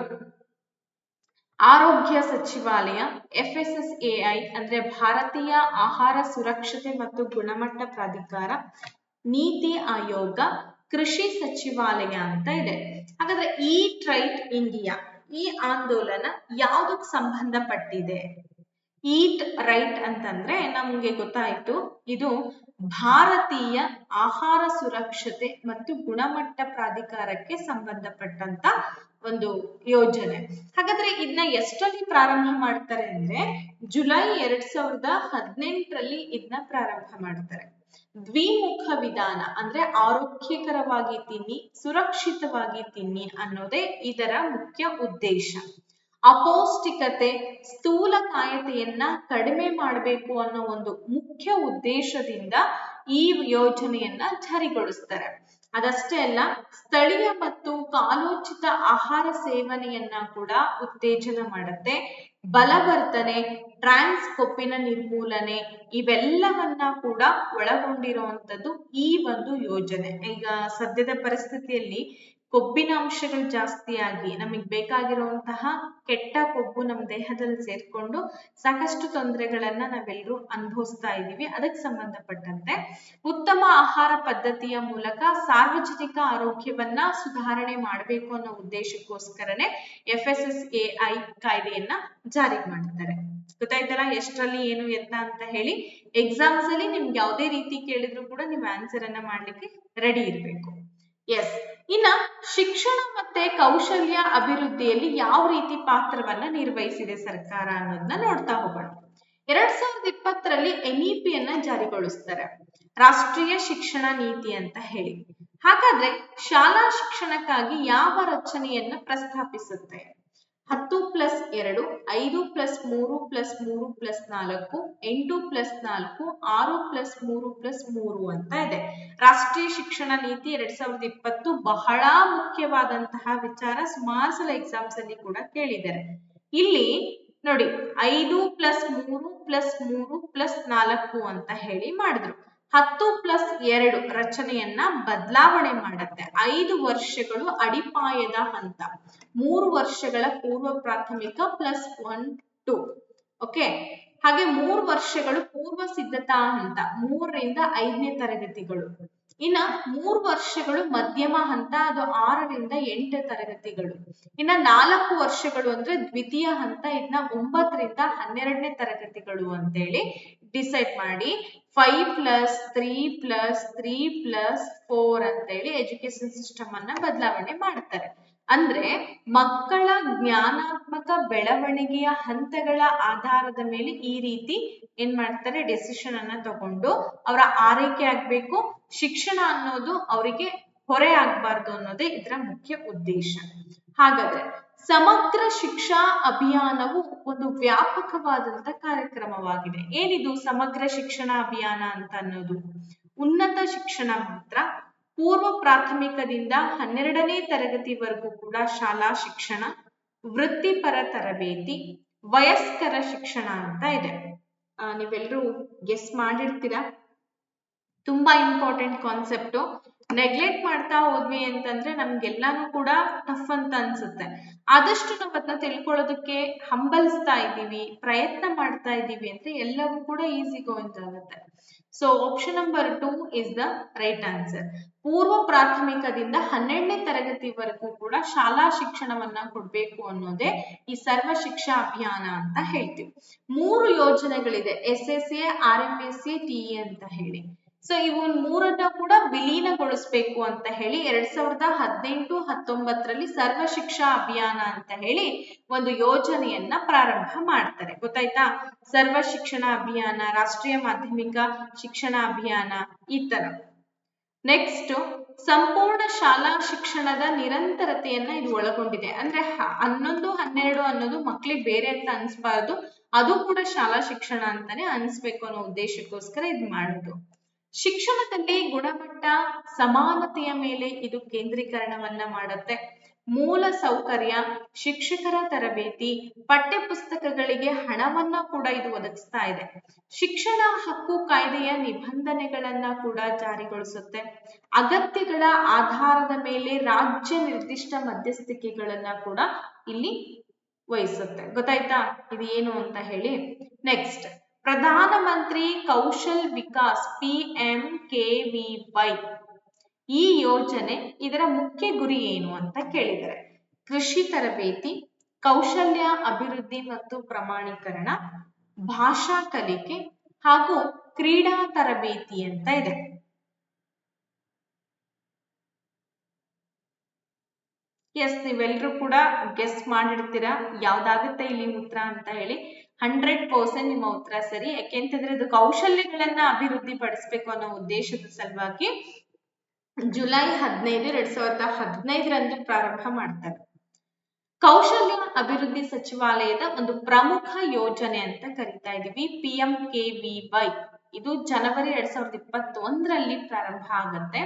ಆರೋಗ್ಯ ಸಚಿವಾಲಯ, FSSAI ಅಂದ್ರೆ ಭಾರತೀಯ ಆಹಾರ ಸುರಕ್ಷತೆ ಮತ್ತು ಗುಣಮಟ್ಟ ಪ್ರಾಧಿಕಾರ, ನೀತಿ ಆಯೋಗ, ಕೃಷಿ ಸಚಿವಾಲಯ ಅಂತ ಇದೆ. ಹಾಗಾದ್ರೆ ಈಟ್ ರೈಟ್ ಇಂಡಿಯಾ ಈ ಆಂದೋಲನ ಯಾವುದಕ್ಕೆ ಸಂಬಂಧಪಟ್ಟಿದೆ? ಈಟ್ ರೈಟ್ ಅಂತಂದ್ರೆ ನಮ್ಗೆ ಗೊತ್ತಾಯ್ತು, ಇದು ಭಾರತೀಯ ಆಹಾರ ಸುರಕ್ಷತೆ ಮತ್ತು ಗುಣಮಟ್ಟ ಪ್ರಾಧಿಕಾರಕ್ಕೆ ಸಂಬಂಧಪಟ್ಟಂತ ಒಂದು ಯೋಜನೆ. ಹಾಗಾದ್ರೆ ಇದನ್ನ ಎಷ್ಟರಲ್ಲಿ ಪ್ರಾರಂಭ ಮಾಡ್ತಾರೆ ಅಂದ್ರೆ ಜುಲೈ 2018ರಲ್ಲಿ ಇದನ್ನ ಪ್ರಾರಂಭ ಮಾಡ್ತಾರೆ. ದ್ವಿಮುಖ ವಿಧಾನ ಅಂದ್ರೆ ಆರೋಗ್ಯಕರವಾಗಿ ತಿನ್ನಿ, ಸುರಕ್ಷಿತವಾಗಿ ತಿನ್ನಿ ಅನ್ನೋದೇ ಇದರ ಮುಖ್ಯ ಉದ್ದೇಶ. ಅಪೌಷ್ಟಿಕತೆ, ಸ್ಥೂಲಕಾಯತೆಯನ್ನ ಕಡಿಮೆ ಮಾಡಬೇಕು ಅನ್ನೋ ಒಂದು ಮುಖ್ಯ ಉದ್ದೇಶದಿಂದ ಈ ಯೋಜನೆಯನ್ನ ಜಾರಿಗೊಳಿಸ್ತಾರೆ. ಅದಷ್ಟೇ ಅಲ್ಲ, ಸ್ಥಳೀಯ ಮತ್ತು ಕಾಲೋಚಿತ ಆಹಾರ ಸೇವನೆಯನ್ನ ಕೂಡ ಉತ್ತೇಜನ ಮಾಡುತ್ತೆ. ಬಲವರ್ಧನೆ, ಟ್ರಾನ್ಸ್ ಕೊಬ್ಬಿನ ನಿರ್ಮೂಲನೆ ಇವೆಲ್ಲವನ್ನ ಕೂಡ ಒಳಗೊಂಡಿರುವಂತದ್ದು ಈ ಒಂದು ಯೋಜನೆ. ಈಗ ಸದ್ಯದ ಪರಿಸ್ಥಿತಿಯಲ್ಲಿ ಕೊಬ್ಬಿನ ಅಂಶಗಳು ಜಾಸ್ತಿಯಾಗಿ ನಮಗೆ ಬೇಕಾಗಿರುವಂತಹ ಕೆಟ್ಟ ಕೊಬ್ಬು ನಮ್ಮ ದೇಹದಲ್ಲಿ ಸೇರ್ಕೊಂಡು ಸಾಕಷ್ಟು ತೊಂದರೆಗಳನ್ನ ನಾವೆಲ್ಲರೂ ಅನುಭವಿಸ್ತಾ ಇದ್ದೀವಿ. ಅದಕ್ಕೆ ಸಂಬಂಧಪಟ್ಟಂತೆ ಉತ್ತಮ ಆಹಾರ ಪದ್ಧತಿಯ ಮೂಲಕ ಸಾರ್ವಜನಿಕ ಆರೋಗ್ಯವನ್ನ ಸುಧಾರಣೆ ಮಾಡಬೇಕು ಅನ್ನೋ ಉದ್ದೇಶಕ್ಕೋಸ್ಕರನೇ FSSAI ಕಾಯ್ದೆಯನ್ನ ಜಾರಿಗೆ ಮಾಡ್ತಾರೆ. ಗೊತ್ತಾಯ್ತಲ್ಲ ಎಷ್ಟರಲ್ಲಿ ಏನು ಎತ್ತ ಅಂತ ಹೇಳಿ. ಎಕ್ಸಾಮ್ಸ್ ಅಲ್ಲಿ ನಿಮ್ಗೆ ಯಾವುದೇ ರೀತಿ ಕೇಳಿದ್ರು ಕೂಡ ನೀವು ಆನ್ಸರ್ ಅನ್ನ ಮಾಡ್ಲಿಕ್ಕೆ ರೆಡಿ ಇರ್ಬೇಕು. ಎಸ್, ಇನ್ನ ಶಿಕ್ಷಣ ಮತ್ತೆ ಕೌಶಲ್ಯ ಅಭಿವೃದ್ಧಿಯಲ್ಲಿ ಯಾವ ರೀತಿ ಪಾತ್ರವನ್ನ ನಿರ್ವಹಿಸಿದೆ ಸರ್ಕಾರ ಅನ್ನೋದನ್ನ ನೋಡ್ತಾ ಹೋಗೋಣ. 2020ರಲ್ಲಿ NEP ಯನ್ನ ಜಾರಿಗೊಳಿಸ್ತಾರೆ, ರಾಷ್ಟ್ರೀಯ ಶಿಕ್ಷಣ ನೀತಿ ಅಂತ ಹೇಳಿ. ಹಾಗಾದ್ರೆ ಶಾಲಾ ಶಿಕ್ಷಣಕ್ಕಾಗಿ ಯಾವ ರಚನೆಯನ್ನ ಪ್ರಸ್ತಾಪಿಸುತ್ತೆ? 10+2, 5+3+3+4, 8+4, 6+3+3 ಅಂತ ಇದೆ. ರಾಷ್ಟ್ರೀಯ ಶಿಕ್ಷಣ ನೀತಿ 2020 ಬಹಳ ಮುಖ್ಯವಾದಂತಹ ವಿಚಾರ. ಸುಮಾರು ಸಲ ಎಕ್ಸಾಮ್ಸ್ ಅಲ್ಲಿ ಕೂಡ ಕೇಳಿದ್ದಾರೆ. ಇಲ್ಲಿ ನೋಡಿ 5+3+3+4 ಅಂತ ಹೇಳಿ ಮಾಡಿದ್ರು. 10+2 ರಚನೆಯನ್ನ ಬದಲಾವಣೆ ಮಾಡುತ್ತೆ. 5 ವರ್ಷಗಳು ಅಡಿಪಾಯದ ಹಂತ, 3 ವರ್ಷಗಳ ಪೂರ್ವ ಪ್ರಾಥಮಿಕ +1, 2. ಓಕೆ, ಹಾಗೆ 3 ವರ್ಷಗಳು ಪೂರ್ವ ಸಿದ್ಧತಾ ಹಂತ, 3ರಿಂದ 5ನೇ ತರಗತಿಗಳು. ಇನ್ನ 3 ವರ್ಷಗಳು ಮಧ್ಯಮ ಹಂತ, ಅದು 6ರಿಂದ 8 ತರಗತಿಗಳು. ಇನ್ನ 4 ವರ್ಷಗಳು ಅಂದ್ರೆ ದ್ವಿತೀಯ ಹಂತ, ಇದನ್ನ 9ರಿಂದ 12ನೇ ತರಗತಿಗಳು ಅಂತೇಳಿ ಡಿಸೈಡ್ ಮಾಡಿ 5+3+3+4 ಅಂತೇಳಿ ಎಜುಕೇಶನ್ ಸಿಸ್ಟಮ್ ಅನ್ನ ಬದಲಾವಣೆ ಮಾಡ್ತಾರೆ. ಅಂದ್ರೆ ಮಕ್ಕಳ ಜ್ಞಾನಾತ್ಮಕ ಬೆಳವಣಿಗೆಯ ಹಂತಗಳ ಆಧಾರದ ಮೇಲೆ ಈ ರೀತಿ ಏನ್ ಮಾಡ್ತಾರೆ, ಡೆಸಿಷನ್ ಅನ್ನ ತಗೊಂಡು ಅವರ ಆರೈಕೆ ಆಗ್ಬೇಕು, ಶಿಕ್ಷಣ ಅನ್ನೋದು ಅವರಿಗೆ ಹೊರೆ ಆಗ್ಬಾರ್ದು ಅನ್ನೋದೇ ಇದರ ಮುಖ್ಯ ಉದ್ದೇಶ. ಹಾಗಾದ್ರೆ ಸಮಗ್ರ ಶಿಕ್ಷಾ ಅಭಿಯಾನವು ಒಂದು ವ್ಯಾಪಕವಾದಂತ ಕಾರ್ಯಕ್ರಮವಾಗಿದೆ. ಏನಿದು ಸಮಗ್ರ ಶಿಕ್ಷಣ ಅಭಿಯಾನ ಅಂತ ಅನ್ನೋದು? ಉನ್ನತ ಶಿಕ್ಷಣ ಮಾತ್ರ, ಪೂರ್ವ ಪ್ರಾಥಮಿಕದಿಂದ 12ನೇ ತರಗತಿವರೆಗೂ ಕೂಡ ಶಾಲಾ ಶಿಕ್ಷಣ, ವೃತ್ತಿಪರ ತರಬೇತಿ, ವಯಸ್ಕರ ಶಿಕ್ಷಣ ಅಂತ ಇದೆ. ನೀವೆಲ್ಲರೂ ಗೆಸ್ ಮಾಡಿರ್ತೀರಾ. ತುಂಬಾ ಇಂಪಾರ್ಟೆಂಟ್ ಕಾನ್ಸೆಪ್ಟು. ನೆಗ್ಲೆಕ್ಟ್ ಮಾಡ್ತಾ ಹೋದ್ವಿ ಅಂತಂದ್ರೆ ನಮ್ಗೆಲ್ಲಾನು ಕೂಡ ಟಫ್ ಅಂತ ಅನ್ಸುತ್ತೆ. ಆದಷ್ಟು ನಾವು ಅದನ್ನ ತಿಳ್ಕೊಳ್ಳೋದಕ್ಕೆ ಹಂಬಲಿಸ್ತಾ ಇದ್ದೀವಿ, ಪ್ರಯತ್ನ ಮಾಡ್ತಾ ಇದ್ದೀವಿ ಅಂದ್ರೆ ಎಲ್ಲವೂ ಕೂಡ ಈಸಿ ಗೋಯಿಂಗ್ ಆಗುತ್ತೆ. So option number 2 is the right answer. ಪೂರ್ವ ಪ್ರಾಥಮಿಕದಿಂದ 12ನೇ ತರಗತಿವರೆಗೂ ಕೂಡ ಶಾಲಾ ಶಿಕ್ಷಣವನ್ನ ಕೊಡ್ಬೇಕು ಅನ್ನೋದೇ ಈ ಸರ್ವ ಶಿಕ್ಷಾ ಅಭಿಯಾನ ಅಂತ ಹೇಳ್ತೀವಿ. 3 ಯೋಜನೆಗಳಿದೆ, SSA, RMSA, TE ಅಂತ ಹೇಳಿ. ಸೊ ಇವನ್ 3ನ್ನ ಕೂಡ ವಿಲೀನಗೊಳಿಸ್ಬೇಕು ಅಂತ ಹೇಳಿ 2018-19ರಲ್ಲಿ ಸರ್ವ ಶಿಕ್ಷಾ ಅಭಿಯಾನ ಅಂತ ಹೇಳಿ ಒಂದು ಯೋಜನೆಯನ್ನ ಪ್ರಾರಂಭ ಮಾಡ್ತಾರೆ. ಗೊತ್ತಾಯ್ತಾ? ಸರ್ವ ಶಿಕ್ಷಣ ಅಭಿಯಾನ, ರಾಷ್ಟ್ರೀಯ ಮಾಧ್ಯಮಿಕ ಶಿಕ್ಷಣ ಅಭಿಯಾನ, ಈ ತರ ನೆಕ್ಸ್ಟ್ ಸಂಪೂರ್ಣ ಶಾಲಾ ಶಿಕ್ಷಣದ ನಿರಂತರತೆಯನ್ನ ಇದು ಒಳಗೊಂಡಿದೆ. ಅಂದ್ರೆ 11, 12 ಅನ್ನೋದು ಮಕ್ಳಿಗೆ ಬೇರೆ ಅಂತ ಅನ್ಸ್ಬಾರ್ದು, ಅದು ಕೂಡ ಶಾಲಾ ಶಿಕ್ಷಣ ಅಂತಾನೆ ಅನ್ಸ್ಬೇಕು ಅನ್ನೋ ಉದ್ದೇಶಕ್ಕೋಸ್ಕರ ಇದು ಮಾಡೋದು. ಶಿಕ್ಷಣದಲ್ಲಿ ಗುಣಮಟ್ಟ ಸಮಾನತೆಯ ಮೇಲೆ ಇದು ಕೇಂದ್ರೀಕರಣವನ್ನ ಮಾಡುತ್ತೆ. ಮೂಲ ಸೌಕರ್ಯ, ಶಿಕ್ಷಕರ ತರಬೇತಿ, ಪಠ್ಯ ಪುಸ್ತಕಗಳಿಗೆ ಹಣವನ್ನ ಕೂಡ ಇದು ಒದಗಿಸ್ತಾ ಇದೆ. ಶಿಕ್ಷಣ ಹಕ್ಕು ಕಾಯ್ದೆಯ ನಿಬಂಧನೆಗಳನ್ನ ಕೂಡ ಜಾರಿಗೊಳಿಸುತ್ತೆ. ಅಗತ್ಯಗಳ ಆಧಾರದ ಮೇಲೆ ರಾಜ್ಯ ನಿರ್ದಿಷ್ಟ ಮಧ್ಯಸ್ಥಿಕೆಗಳನ್ನ ಕೂಡ ಇಲ್ಲಿ ವಹಿಸುತ್ತೆ. ಗೊತ್ತಾಯ್ತಾ ಇದು ಏನು ಅಂತ ಹೇಳಿ. ನೆಕ್ಸ್ಟ್ ಪ್ರಧಾನಮಂತ್ರಿ ಕೌಶಲ್ ವಿಕಾಸ್ PMKVY ಈ ಯೋಜನೆ ಇದರ ಮುಖ್ಯ ಗುರಿ ಏನು ಅಂತ ಕೇಳಿದರೆ, ಕೃಷಿ ತರಬೇತಿ, ಕೌಶಲ್ಯ ಅಭಿವೃದ್ಧಿ ಮತ್ತು ಪ್ರಮಾಣೀಕರಣ, ಭಾಷಾ ಕಲಿಕೆ ಹಾಗೂ ಕ್ರೀಡಾ ತರಬೇತಿ ಅಂತ ಇದೆ. ಎಸ್, ನೀವೆಲ್ಲರೂ ಕೂಡ ಗೆಸ್ ಮಾಡಿರ್ತೀರಾ ಯಾವ್ದಾಗುತ್ತೆ ಇಲ್ಲಿ ಉತ್ತರ ಅಂತ ಹೇಳಿ. 100% ನಿಮ್ಮ ಉತ್ತರ ಸರಿ. ಯಾಕೆಂತಂದ್ರೆ ಇದು ಕೌಶಲ್ಯಗಳನ್ನ ಅಭಿವೃದ್ಧಿ ಪಡಿಸ್ಬೇಕು ಅನ್ನೋ ಉದ್ದೇಶದ ಸಲುವಾಗಿ ಜುಲೈ 15, 2015 ಪ್ರಾರಂಭ ಮಾಡ್ತಾರೆ. ಕೌಶಲ್ಯ ಅಭಿವೃದ್ಧಿ ಸಚಿವಾಲಯದ ಒಂದು ಪ್ರಮುಖ ಯೋಜನೆ ಅಂತ ಕರಿತಾ ಇದೀವಿ PMKVY. ಇದು ಜನವರಿ 2021 ಪ್ರಾರಂಭ ಆಗುತ್ತೆ.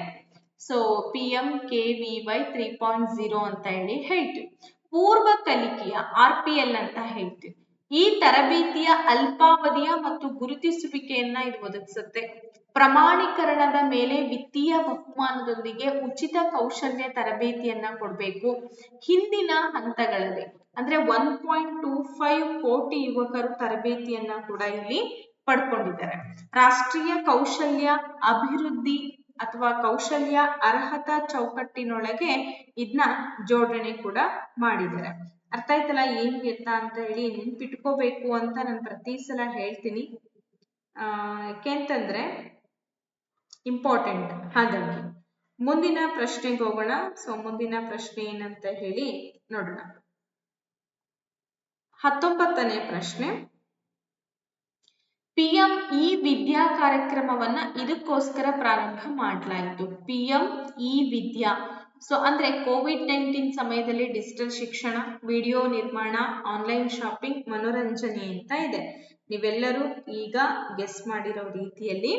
ಸೊ PMKVY 3.0 ಅಂತ ಹೇಳಿ ಹೇಳ್ತೀವಿ. ಪೂರ್ವ ಕಲಿಕೆಯ RPL ಅಂತ ಹೇಳ್ತೀವಿ. ಈ ತರಬೇತಿಯ ಅಲ್ಪಾವಧಿಯ ಮತ್ತು ಗುರುತಿಸುವಿಕೆಯನ್ನ ಇದು ಒದಗಿಸುತ್ತೆ. ಪ್ರಮಾಣೀಕರಣದ ಮೇಲೆ ವಿತ್ತೀಯ ಬಹುಮಾನದೊಂದಿಗೆ ಉಚಿತ ಕೌಶಲ್ಯ ತರಬೇತಿಯನ್ನ ಕೊಡಬೇಕು. ಹಿಂದಿನ ಹಂತಗಳಲ್ಲಿ ಅಂದ್ರೆ 1.25 ಕೋಟಿ ಯುವಕರು ತರಬೇತಿಯನ್ನ ಕೂಡ ಇಲ್ಲಿ ಪಡ್ಕೊಂಡಿದ್ದಾರೆ. ರಾಷ್ಟ್ರೀಯ ಕೌಶಲ್ಯ ಅಭಿವೃದ್ಧಿ ಅಥವಾ ಕೌಶಲ್ಯ ಅರ್ಹತಾ ಚೌಕಟ್ಟಿನೊಳಗೆ ಇದನ್ನ ಜೋಡಣೆ ಕೂಡ ಮಾಡಿದ್ದಾರೆ. ಅರ್ಥ ಆಯ್ತಲ್ಲ ಏನು ಎತ್ತ ಅಂತ ಹೇಳಿ. ನೆನ್ಪಿಟ್ಕೋಬೇಕು ಅಂತ ನಾನು ಪ್ರತಿ ಸಲ ಹೇಳ್ತೀನಿ, ಯಾಕೆಂತಂದ್ರೆ ಇಂಪಾರ್ಟೆಂಟ್. ಹಾಗಾಗಿ ಮುಂದಿನ ಪ್ರಶ್ನೆಗೆ ಹೋಗೋಣ. ಸೊ ಮುಂದಿನ ಪ್ರಶ್ನೆ ಏನಂತ ಹೇಳಿ ನೋಡೋಣ. 19ನೇ ಪ್ರಶ್ನೆ, PM E-ವಿದ್ಯಾ ಕಾರ್ಯಕ್ರಮವನ್ನ ಇದಕ್ಕೋಸ್ಕರ ಪ್ರಾರಂಭ ಮಾಡಲಾಯಿತು. PM E-ವಿದ್ಯಾ ಸೊ ಅಂದ್ರೆ COVID-19 ಸಮಯದಲ್ಲಿ ಡಿಜಿಟಲ್ ಶಿಕ್ಷಣ, ವಿಡಿಯೋ ನಿರ್ಮಾಣ, ಆನ್ಲೈನ್ ಶಾಪಿಂಗ್, ಮನೋರಂಜನೆ ಅಂತ ಇದೆ. ನೀವೆಲ್ಲರೂ ಈಗ ಗೆಸ್ ಮಾಡಿರೋ ರೀತಿಯಲ್ಲಿ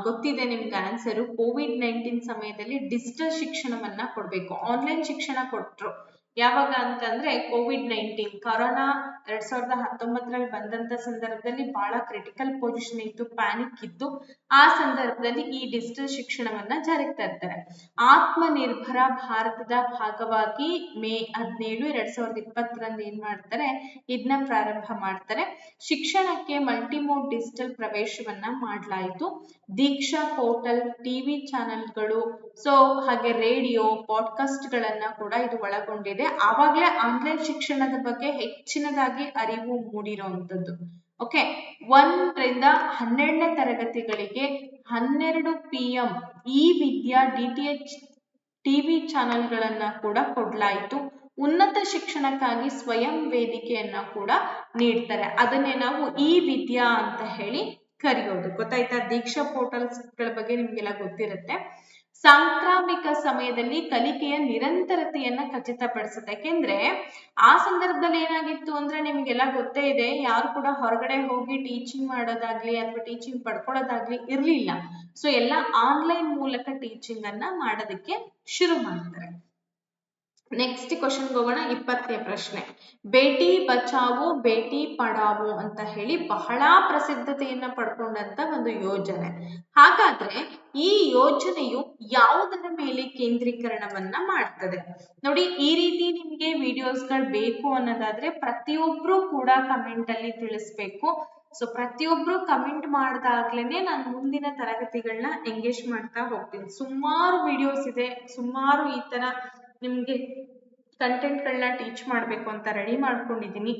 ಗೊತ್ತಿದೆ ನಿಮ್ಗೆ ಆನ್ಸರು. COVID-19 ಸಮಯದಲ್ಲಿ ಡಿಜಿಟಲ್ ಶಿಕ್ಷಣವನ್ನ ಕೊಡ್ಬೇಕು. ಆನ್ಲೈನ್ ಶಿಕ್ಷಣ ಕೊಟ್ರು ಯಾವಾಗ ಅಂತಂದ್ರೆ COVID-19 ಕೊರೋನಾ 2019 ಬಂದಂತ ಸಂದರ್ಭದಲ್ಲಿ ಬಹಳ ಕ್ರಿಟಿಕಲ್ ಪೊಸಿಷನ್ ಇತ್ತು, ಪ್ಯಾನಿಕ್ ಇತ್ತು. ಆ ಸಂದರ್ಭದಲ್ಲಿ ಈ ಡಿಜಿಟಲ್ ಶಿಕ್ಷಣವನ್ನ ಜಾರಿಗೆ ತರ್ತಾರೆ. ಆತ್ಮನಿರ್ಭರ ಭಾರತದ ಭಾಗವಾಗಿ ಮೇ 17, 2020 ಏನ್ ಮಾಡ್ತಾರೆ, ಇದನ್ನ ಪ್ರಾರಂಭ ಮಾಡ್ತಾರೆ. ಶಿಕ್ಷಣಕ್ಕೆ ಮಲ್ಟಿಮೋಡ್ ಡಿಜಿಟಲ್ ಪ್ರವೇಶವನ್ನ ಮಾಡಲಾಯಿತು. ದೀಕ್ಷಾ ಪೋರ್ಟಲ್, ಟಿವಿ ಚಾನೆಲ್ಗಳು, ಸೊ ಹಾಗೆ ರೇಡಿಯೋ, ಪಾಡ್ಕಾಸ್ಟ್ ಗಳನ್ನ ಕೂಡ ಇದು ಒಳಗೊಂಡಿದೆ. ಆವಾಗಲೇ ಆನ್ಲೈನ್ ಶಿಕ್ಷಣದ ಬಗ್ಗೆ ಹೆಚ್ಚಿನದಾಗಿ ಅರಿವು ಮೂಡಿರುವಂತದ್ದು. ಓಕೆ, 1 ರಿಂದ 12ನೇ ತರಗತಿಗಳಿಗೆ 12 PM E-ವಿದ್ಯಾ DTH ಟಿವಿ ಚಾನೆಲ್ಗಳನ್ನ ಕೂಡ ಕೊಡ್ಲಾಯಿತು. ಉನ್ನತ ಶಿಕ್ಷಣಕ್ಕಾಗಿ ಸ್ವಯಂ ವೇದಿಕೆಯನ್ನ ಕೂಡ ನೀಡ್ತಾರೆ. ಅದನ್ನೇ ನಾವು E-ವಿದ್ಯಾ ಅಂತ ಹೇಳಿ ಕರೆಯೋದು. ಗೊತ್ತಾಯ್ತಾ? ದೀಕ್ಷಾ ಪೋರ್ಟಲ್ಸ್ ಗಳ ಬಗ್ಗೆ ನಿಮ್ಗೆಲ್ಲ ಗೊತ್ತಿರುತ್ತೆ. ಸಾಂಕ್ರಾಮಿಕ ಸಮಯದಲ್ಲಿ ಕಲಿಕೆಯ ನಿರಂತರತೆಯನ್ನ ಖಚಿತಪಡಿಸುತ್ತೆ. ಯಾಕೆಂದ್ರೆ ಆ ಸಂದರ್ಭದಲ್ಲಿ ಏನಾಗಿತ್ತು ಅಂದ್ರೆ ನಿಮ್ಗೆಲ್ಲ ಗೊತ್ತೇ ಇದೆ, ಯಾರು ಕೂಡ ಹೊರಗಡೆ ಹೋಗಿ ಟೀಚಿಂಗ್ ಮಾಡೋದಾಗ್ಲಿ ಅಥವಾ ಟೀಚಿಂಗ್ ಪಡ್ಕೊಳ್ಳೋದಾಗ್ಲಿ ಇರ್ಲಿಲ್ಲ. ಸೊ ಎಲ್ಲ ಆನ್ಲೈನ್ ಮೂಲಕ ಟೀಚಿಂಗ್ ಅನ್ನ ಮಾಡೋದಕ್ಕೆ ಶುರು ಮಾಡ್ತಾರೆ. ನೆಕ್ಸ್ಟ್ ಕ್ವಶನ್ ಹೋಗೋಣ. 20ನೇ ಪ್ರಶ್ನೆ, ಬೇಟಿ ಬಚಾವೋ ಬೇಟಿ ಪಢಾವೋ ಅಂತ ಹೇಳಿ ಬಹಳ ಪ್ರಸಿದ್ಧತೆಯನ್ನ ಪಡ್ಕೊಂಡಂತ ಒಂದು ಯೋಜನೆ. ಹಾಗಾದ್ರೆ ಈ ಯೋಜನೆಯು ಯಾವುದರ ಮೇಲೆ ಕೇಂದ್ರೀಕರಣವನ್ನ ಮಾಡ್ತದೆ? ನೋಡಿ, ಈ ರೀತಿ ನಿಮ್ಗೆ ವಿಡಿಯೋಸ್ಗಳು ಬೇಕು ಅನ್ನೋದಾದ್ರೆ ಪ್ರತಿಯೊಬ್ರು ಕೂಡ ಕಮೆಂಟ್ ಅಲ್ಲಿ ತಿಳಿಸ್ಬೇಕು. ಸೊ ಪ್ರತಿಯೊಬ್ರು ಕಮೆಂಟ್ ಮಾಡ್ದಾಗ್ಲೇನೆ ನಾನು ಮುಂದಿನ ತರಗತಿಗಳನ್ನ ಎಂಗೇಜ್ ಮಾಡ್ತಾ ಹೋಗ್ತೀನಿ. ಸುಮಾರು ವಿಡಿಯೋಸ್ ಇದೆ, ಸುಮಾರು ಈ ತರ ನಿಮ್ಗೆ ಕಂಟೆಂಟ್ಗಳನ್ನ ಟೀಚ್ ಮಾಡ್ಬೇಕು ಅಂತ ರೆಡಿ ಮಾಡ್ಕೊಂಡಿದ್ದೀನಿ.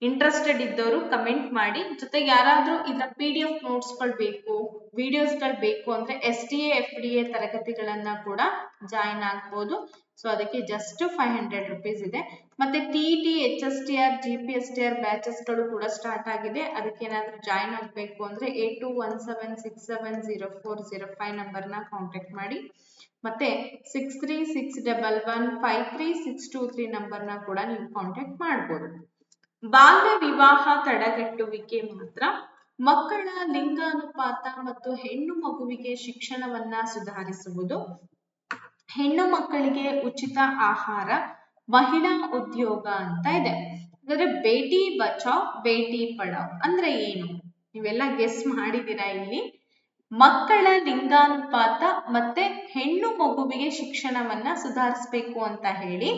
ಇಂಟ್ರೆಸ್ಟೆಡ್ ಇದ್ದವರು ಕಮೆಂಟ್ ಮಾಡಿ. ಜೊತೆಗೆ ಯಾರಾದ್ರೂ ಇದರ PDF ನೋಟ್ಸ್ಗಳು ಬೇಕು, ವಿಡಿಯೋಸ್ಗಳು ಬೇಕು ಅಂದ್ರೆ SDA FDA ತರಗತಿಗಳನ್ನ ಕೂಡ ಜಾಯಿನ್ ಆಗ್ಬೋದು. ಸೊ ಅದಕ್ಕೆ ಜಸ್ಟ್ 500 rupees ಇದೆ. ಮತ್ತೆ TET HSTR GPSTR ಬ್ಯಾಚಸ್ಗಳು ಕೂಡ ಸ್ಟಾರ್ಟ್ ಆಗಿದೆ. ಅದಕ್ಕೆ ಏನಾದ್ರೂ ಜಾಯಿನ್ ಆಗಬೇಕು ಅಂದ್ರೆ 8217670405 ನಂಬರ್ನ ಕಾಂಟ್ಯಾಕ್ಟ್ ಮಾಡಿ. ಮತ್ತೆ 6361153623 ನಂಬರ್ನ ಕೂಡ ನೀವು ಕಾಂಟ್ಯಾಕ್ಟ್ ಮಾಡ್ಬೋದು. ಬಾಲ್ಯ ವಿವಾಹ ತಡೆಗಟ್ಟುವಿಕೆ ಮಾತ್ರ, ಮಕ್ಕಳ ಲಿಂಗಾನುಪಾತ ಮತ್ತು ಹೆಣ್ಣು ಮಗುವಿಗೆ ಶಿಕ್ಷಣವನ್ನ ಸುಧಾರಿಸುವುದು, ಹೆಣ್ಣು ಮಕ್ಕಳಿಗೆ ಉಚಿತ ಆಹಾರ, ಮಹಿಳಾ ಉದ್ಯೋಗ ಅಂತ ಇದೆ. ಹಾಗಾದ್ರೆ ಬೇಟಿ ಬಚಾವ್ ಬೇಟಿ ಪಢಾವ್ ಅಂದ್ರೆ ಏನು? ನೀವೆಲ್ಲ ಗೆಸ್ ಮಾಡಿದೀರಾ ಇಲ್ಲಿ. ಮಕ್ಕಳ ಲಿಂಗಾನುಪಾತ ಮತ್ತೆ ಹೆಣ್ಣು ಮಗುವಿಗೆ ಶಿಕ್ಷಣವನ್ನ ಸುಧಾರಿಸಬೇಕು ಅಂತ ಹೇಳಿ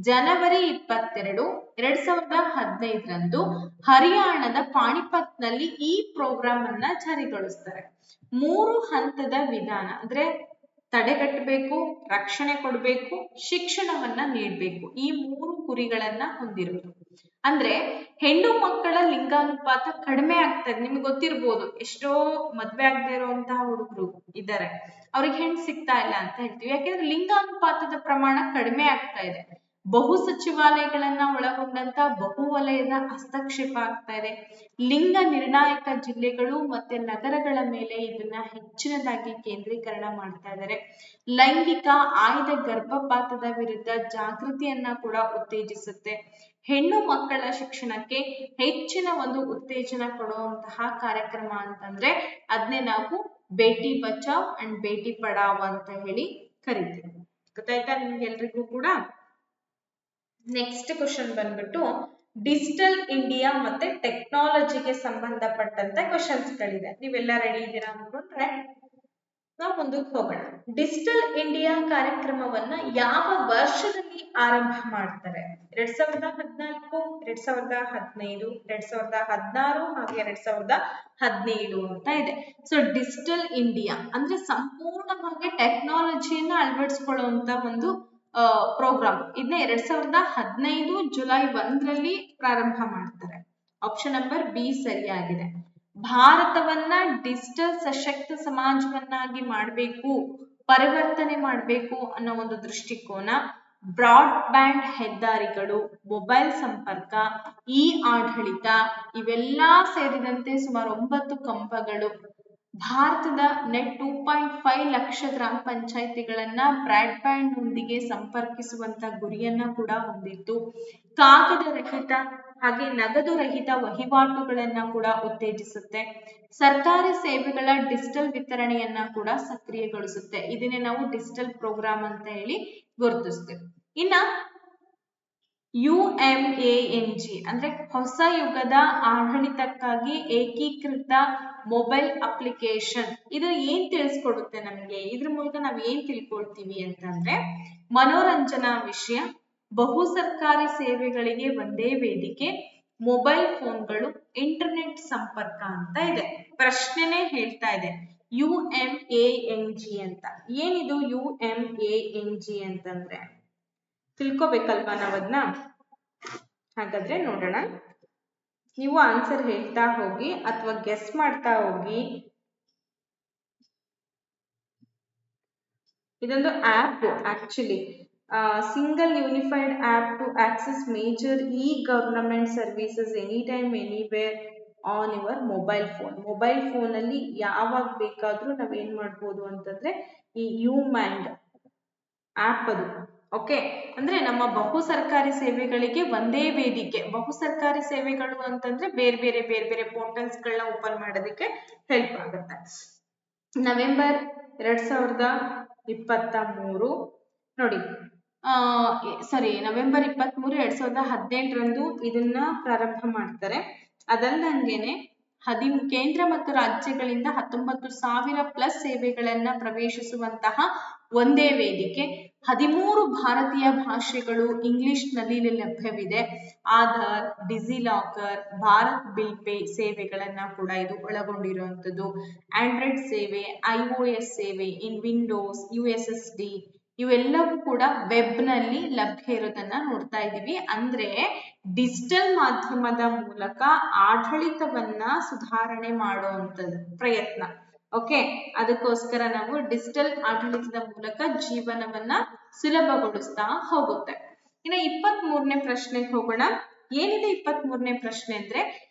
ಜನವರಿ 22, 2015 ಹರಿಯಾಣದ ಪಾಣಿಪತ್ನಲ್ಲಿ ಈ ಪ್ರೋಗ್ರಾಮ್ ಅನ್ನ ಜಾರಿಗೊಳಿಸ್ತಾರೆ. 3 ಹಂತದ ವಿಧಾನ ಅಂದ್ರೆ ತಡೆಗಟ್ಟಬೇಕು, ರಕ್ಷಣೆ ಕೊಡಬೇಕು, ಶಿಕ್ಷಣವನ್ನ ನೀಡಬೇಕು, ಈ 3 ಗುರಿಗಳನ್ನ ಹೊಂದಿರೋದು. ಅಂದ್ರೆ ಹೆಣ್ಣು ಮಕ್ಕಳ ಲಿಂಗಾನುಪಾತ ಕಡಿಮೆ ಆಗ್ತಾ ಇದೆ. ನಿಮ್ಗೆ ಗೊತ್ತಿರ್ಬೋದು, ಎಷ್ಟೋ ಮದ್ವೆ ಆಗದೆ ಇರುವಂತಹ ಹುಡುಗರು ಇದ್ದಾರೆ, ಅವ್ರಿಗೆ ಹೆಣ್ಣು ಸಿಗ್ತಾ ಇಲ್ಲ ಅಂತ ಹೇಳ್ತೀವಿ. ಯಾಕೆಂದ್ರೆ ಲಿಂಗಾನುಪಾತದ ಪ್ರಮಾಣ ಕಡಿಮೆ ಆಗ್ತಾ ಇದೆ. ಬಹು ಸಚಿವಾಲಯಗಳನ್ನ ಒಳಗೊಂಡಂತ ಬಹು ವಲಯದ ಹಸ್ತಕ್ಷೇಪ ಆಗ್ತಾ ಇದೆ. ಲಿಂಗ ನಿರ್ಣಾಯಕ ಜಿಲ್ಲೆಗಳು ಮತ್ತೆ ನಗರಗಳ ಮೇಲೆ ಇದನ್ನ ಹೆಚ್ಚಿನದಾಗಿ ಕೇಂದ್ರೀಕರಣ ಮಾಡ್ತಾ ಇದ್ದಾರೆ. ಲೈಂಗಿಕ ಆಯ್ದ ಗರ್ಭಪಾತದ ವಿರುದ್ಧ ಜಾಗೃತಿಯನ್ನ ಕೂಡ ಉತ್ತೇಜಿಸುತ್ತೆ. ಹೆಣ್ಣು ಮಕ್ಕಳ ಶಿಕ್ಷಣಕ್ಕೆ ಹೆಚ್ಚಿನ ಒಂದು ಉತ್ತೇಜನ ಕೊಡುವಂತಹ ಕಾರ್ಯಕ್ರಮ ಅಂತಂದ್ರೆ ಅದನ್ನೇ ನಾವು ಬೇಟಿ ಬಚಾವ್ ಅಂಡ್ ಬೇಟಿ ಪಢಾವ್ ಅಂತ ಹೇಳಿ ಕರಿತೀವಿ. ಗೊತ್ತಾಯ್ತಾ ನಿಮ್ಗೆಲ್ರಿಗೂ ಕೂಡ? ನೆಕ್ಸ್ಟ್ ಕ್ವಶನ್ ಬಂದ್ಬಿಟ್ಟು ಡಿಜಿಟಲ್ ಇಂಡಿಯಾ ಮತ್ತೆ ಟೆಕ್ನಾಲಜಿಗೆ ಸಂಬಂಧಪಟ್ಟಂತ ಕ್ವಶನ್ಸ್ ಗಳಿದೆ. ನೀವೆಲ್ಲ ರೆಡಿ ಇದ್ದೀರಾ ಅನ್ಕೊಂಡ್ರೆ ನಾವು ಮುಂದಕ್ಕೆ ಹೋಗೋಣ. ಡಿಜಿಟಲ್ ಇಂಡಿಯಾ ಕಾರ್ಯಕ್ರಮವನ್ನ ಯಾವ ವರ್ಷದಲ್ಲಿ ಆರಂಭ ಮಾಡ್ತಾರೆ? 2014, 2015, 2016 ಹಾಗೆ 2017 ಅಂತ ಇದೆ. ಸೊ ಡಿಜಿಟಲ್ ಇಂಡಿಯಾ ಅಂದ್ರೆ ಸಂಪೂರ್ಣವಾಗಿ ಟೆಕ್ನಾಲಜಿಯನ್ನ ಅಳವಡಿಸಿಕೊಳ್ಳುವಂತ ಒಂದು ಪ್ರೋಗ್ರಾಮ್. ಇದನ್ನ 2015 ಜುಲೈ 1ರಲ್ಲಿ ಪ್ರಾರಂಭ ಮಾಡ್ತಾರೆ. ಆಪ್ಷನ್ ನಂಬರ್ ಬಿ ಸರಿಯಾಗಿದೆ. ಭಾರತವನ್ನ ಡಿಜಿಟಲ್ ಸಶಕ್ತ ಸಮಾಜವನ್ನಾಗಿ ಮಾಡಬೇಕು, ಪರಿವರ್ತನೆ ಮಾಡಬೇಕು ಅನ್ನೋ ಒಂದು ದೃಷ್ಟಿಕೋನ, ಬ್ರಾಡ್ ಬ್ಯಾಂಡ್ ಹೆದ್ದಾರಿಗಳು, ಮೊಬೈಲ್ ಸಂಪರ್ಕ, ಇ ಆಡಳಿತ ಇವೆಲ್ಲಾ ಸೇರಿದಂತೆ ಸುಮಾರು 9 ಕಂಬಗಳು, ಭಾರತದ ನೆಟ್ 2.5 ಲಕ್ಷ ಗ್ರಾಮ ಪಂಚಾಯಿತಿಗಳನ್ನ ಬ್ರಾಡ್ ಬ್ಯಾಂಡ್ ನೊಂದಿಗೆ ಸಂಪರ್ಕಿಸುವಂತ ಗುರಿಯನ್ನ ಕೂಡ ಹೊಂದಿತ್ತು. ಕಾಗದ ರಹಿತ ಹಾಗೆ ನಗದು ರಹಿತ ವಹಿವಾಟುಗಳನ್ನ ಕೂಡ ಉತ್ತೇಜಿಸುತ್ತೆ. ಸರ್ಕಾರಿ ಸೇವೆಗಳ ಡಿಜಿಟಲ್ ವಿತರಣೆಯನ್ನ ಕೂಡ ಸಕ್ರಿಯಗೊಳಿಸುತ್ತೆ. ಇದನ್ನೇ ನಾವು ಡಿಜಿಟಲ್ ಪ್ರೋಗ್ರಾಮ್ ಅಂತ ಹೇಳಿ ಗುರುತಿಸ್ತೇವೆ. ಇನ್ನ UMANG ಅಂದ್ರೆ ಹೊಸ ಯುಗದ ಆಡಳಿತಕ್ಕಾಗಿ ಏಕೀಕೃತ ಮೊಬೈಲ್ ಅಪ್ಲಿಕೇಶನ್. ಇದು ಏನ್ ತಿಳಿಸ್ಕೊಡುತ್ತೆ ನಮಗೆ? ಇದ್ರ ಮೂಲಕ ನಾವ್ ಏನ್ ತಿಳ್ಕೊಳ್ತೀವಿ ಅಂತಂದ್ರೆ ಮನೋರಂಜನಾ ವಿಷಯ, ಬಹು ಸರ್ಕಾರಿ ಸೇವೆಗಳಿಗೆ ಒಂದೇ ವೇದಿಕೆ, ಮೊಬೈಲ್ ಫೋನ್ಗಳು, ಇಂಟರ್ನೆಟ್ ಸಂಪರ್ಕ ಅಂತ ಇದೆ. ಪ್ರಶ್ನೆನೇ ಹೇಳ್ತಾ ಇದೆ UMANG ಅಂತ. ಏನಿದು UMANG ಅಂತಂದ್ರೆ ತಿಳ್ಕೊಬೇಕಲ್ವಾ ನಾವದ್ನ? ಹಾಗಾದ್ರೆ ನೋಡೋಣ. ನೀವು ಆನ್ಸರ್ ಹೇಳ್ತಾ ಹೋಗಿ ಅಥವಾ ಗೆಸ್ ಮಾಡ್ತಾ ಹೋಗಿ. ಇದೊಂದು app actually, single unified app to access major government services any time anywhere on your mobile phone. Mobile phone ಅಲ್ಲಿ ಯಾವಾಗ ಬೇಕಾದ್ರೂ ನಾವೇನ್ ಮಾಡ್ಬೋದು ಅಂತಂದ್ರೆ ಈ UMANG ಆಪ್ ಅದು. ಓಕೆ, ಅಂದ್ರೆ ನಮ್ಮ ಬಹು ಸರ್ಕಾರಿ ಸೇವೆಗಳಿಗೆ ಒಂದೇ ವೇದಿಕೆ. ಬಹು ಸರ್ಕಾರಿ ಸೇವೆಗಳು ಅಂತಂದ್ರೆ ಬೇರೆ ಬೇರೆ ಪೋರ್ಟಲ್ಸ್ ಗಳನ್ನ ಓಪನ್ ಮಾಡೋದಕ್ಕೆ ಹೆಲ್ಪ್ ಆಗುತ್ತೆ. ನವೆಂಬರ್ 2023 ನೋಡಿ, ನವೆಂಬರ್ 23, 2018 ಇದನ್ನ ಪ್ರಾರಂಭ ಮಾಡ್ತಾರೆ. ಅದಲ್ಲದಂಗೆನೆ ಕೇಂದ್ರ ಮತ್ತು ರಾಜ್ಯಗಳಿಂದ 19,000+ ಸೇವೆಗಳನ್ನ ಪ್ರವೇಶಿಸುವಂತಹ ಒಂದೇ ವೇದಿಕೆ. 13 ಭಾರತೀಯ ಭಾಷೆಗಳು ಇಂಗ್ಲಿಷ್ ನಲ್ಲಿ ಲಭ್ಯವಿದೆ. ಆಧಾರ್, ಡಿಜಿಲಾಕರ್, ಭಾರತ್ ಬಿಲ್ ಪೇ ಸೇವೆಗಳನ್ನ ಕೂಡ ಇದು ಒಳಗೊಂಡಿರುವಂತದ್ದು. ಆಂಡ್ರಾಯ್ಡ್ ಸೇವೆ, iOS ಸೇವೆ, ಇನ್ ವಿಂಡೋಸ್, USSD ಇವೆಲ್ಲವೂ ಕೂಡ ವೆಬ್ ನಲ್ಲಿ ಲಭ್ಯ ಇರೋದನ್ನ ನೋಡ್ತಾ ಇದೀವಿ. ಅಂದ್ರೆ ಡಿಜಿಟಲ್ ಮಾಧ್ಯಮದ ಮೂಲಕ ಆಡಳಿತವನ್ನ ಸುಧಾರಣೆ ಮಾಡುವಂಥದ್ದು ಪ್ರಯತ್ನ. ಓಕೆ, ಅದಕ್ಕೋಸ್ಕರ ನಾವು ಡಿಜಿಟಲ್ ಆಡಳಿತದ ಮೂಲಕ ಜೀವನವನ್ನ ಸುಲಭಗೊಳಿಸ್ತಾ ಹೋಗುತ್ತೆ. ಇನ್ನು 23ನೇ ಪ್ರಶ್ನೆಗೆ ಹೋಗೋಣ. ಏನಿದೆ 23ನೇ ಪ್ರಶ್ನೆ ಅಂದ್ರೆ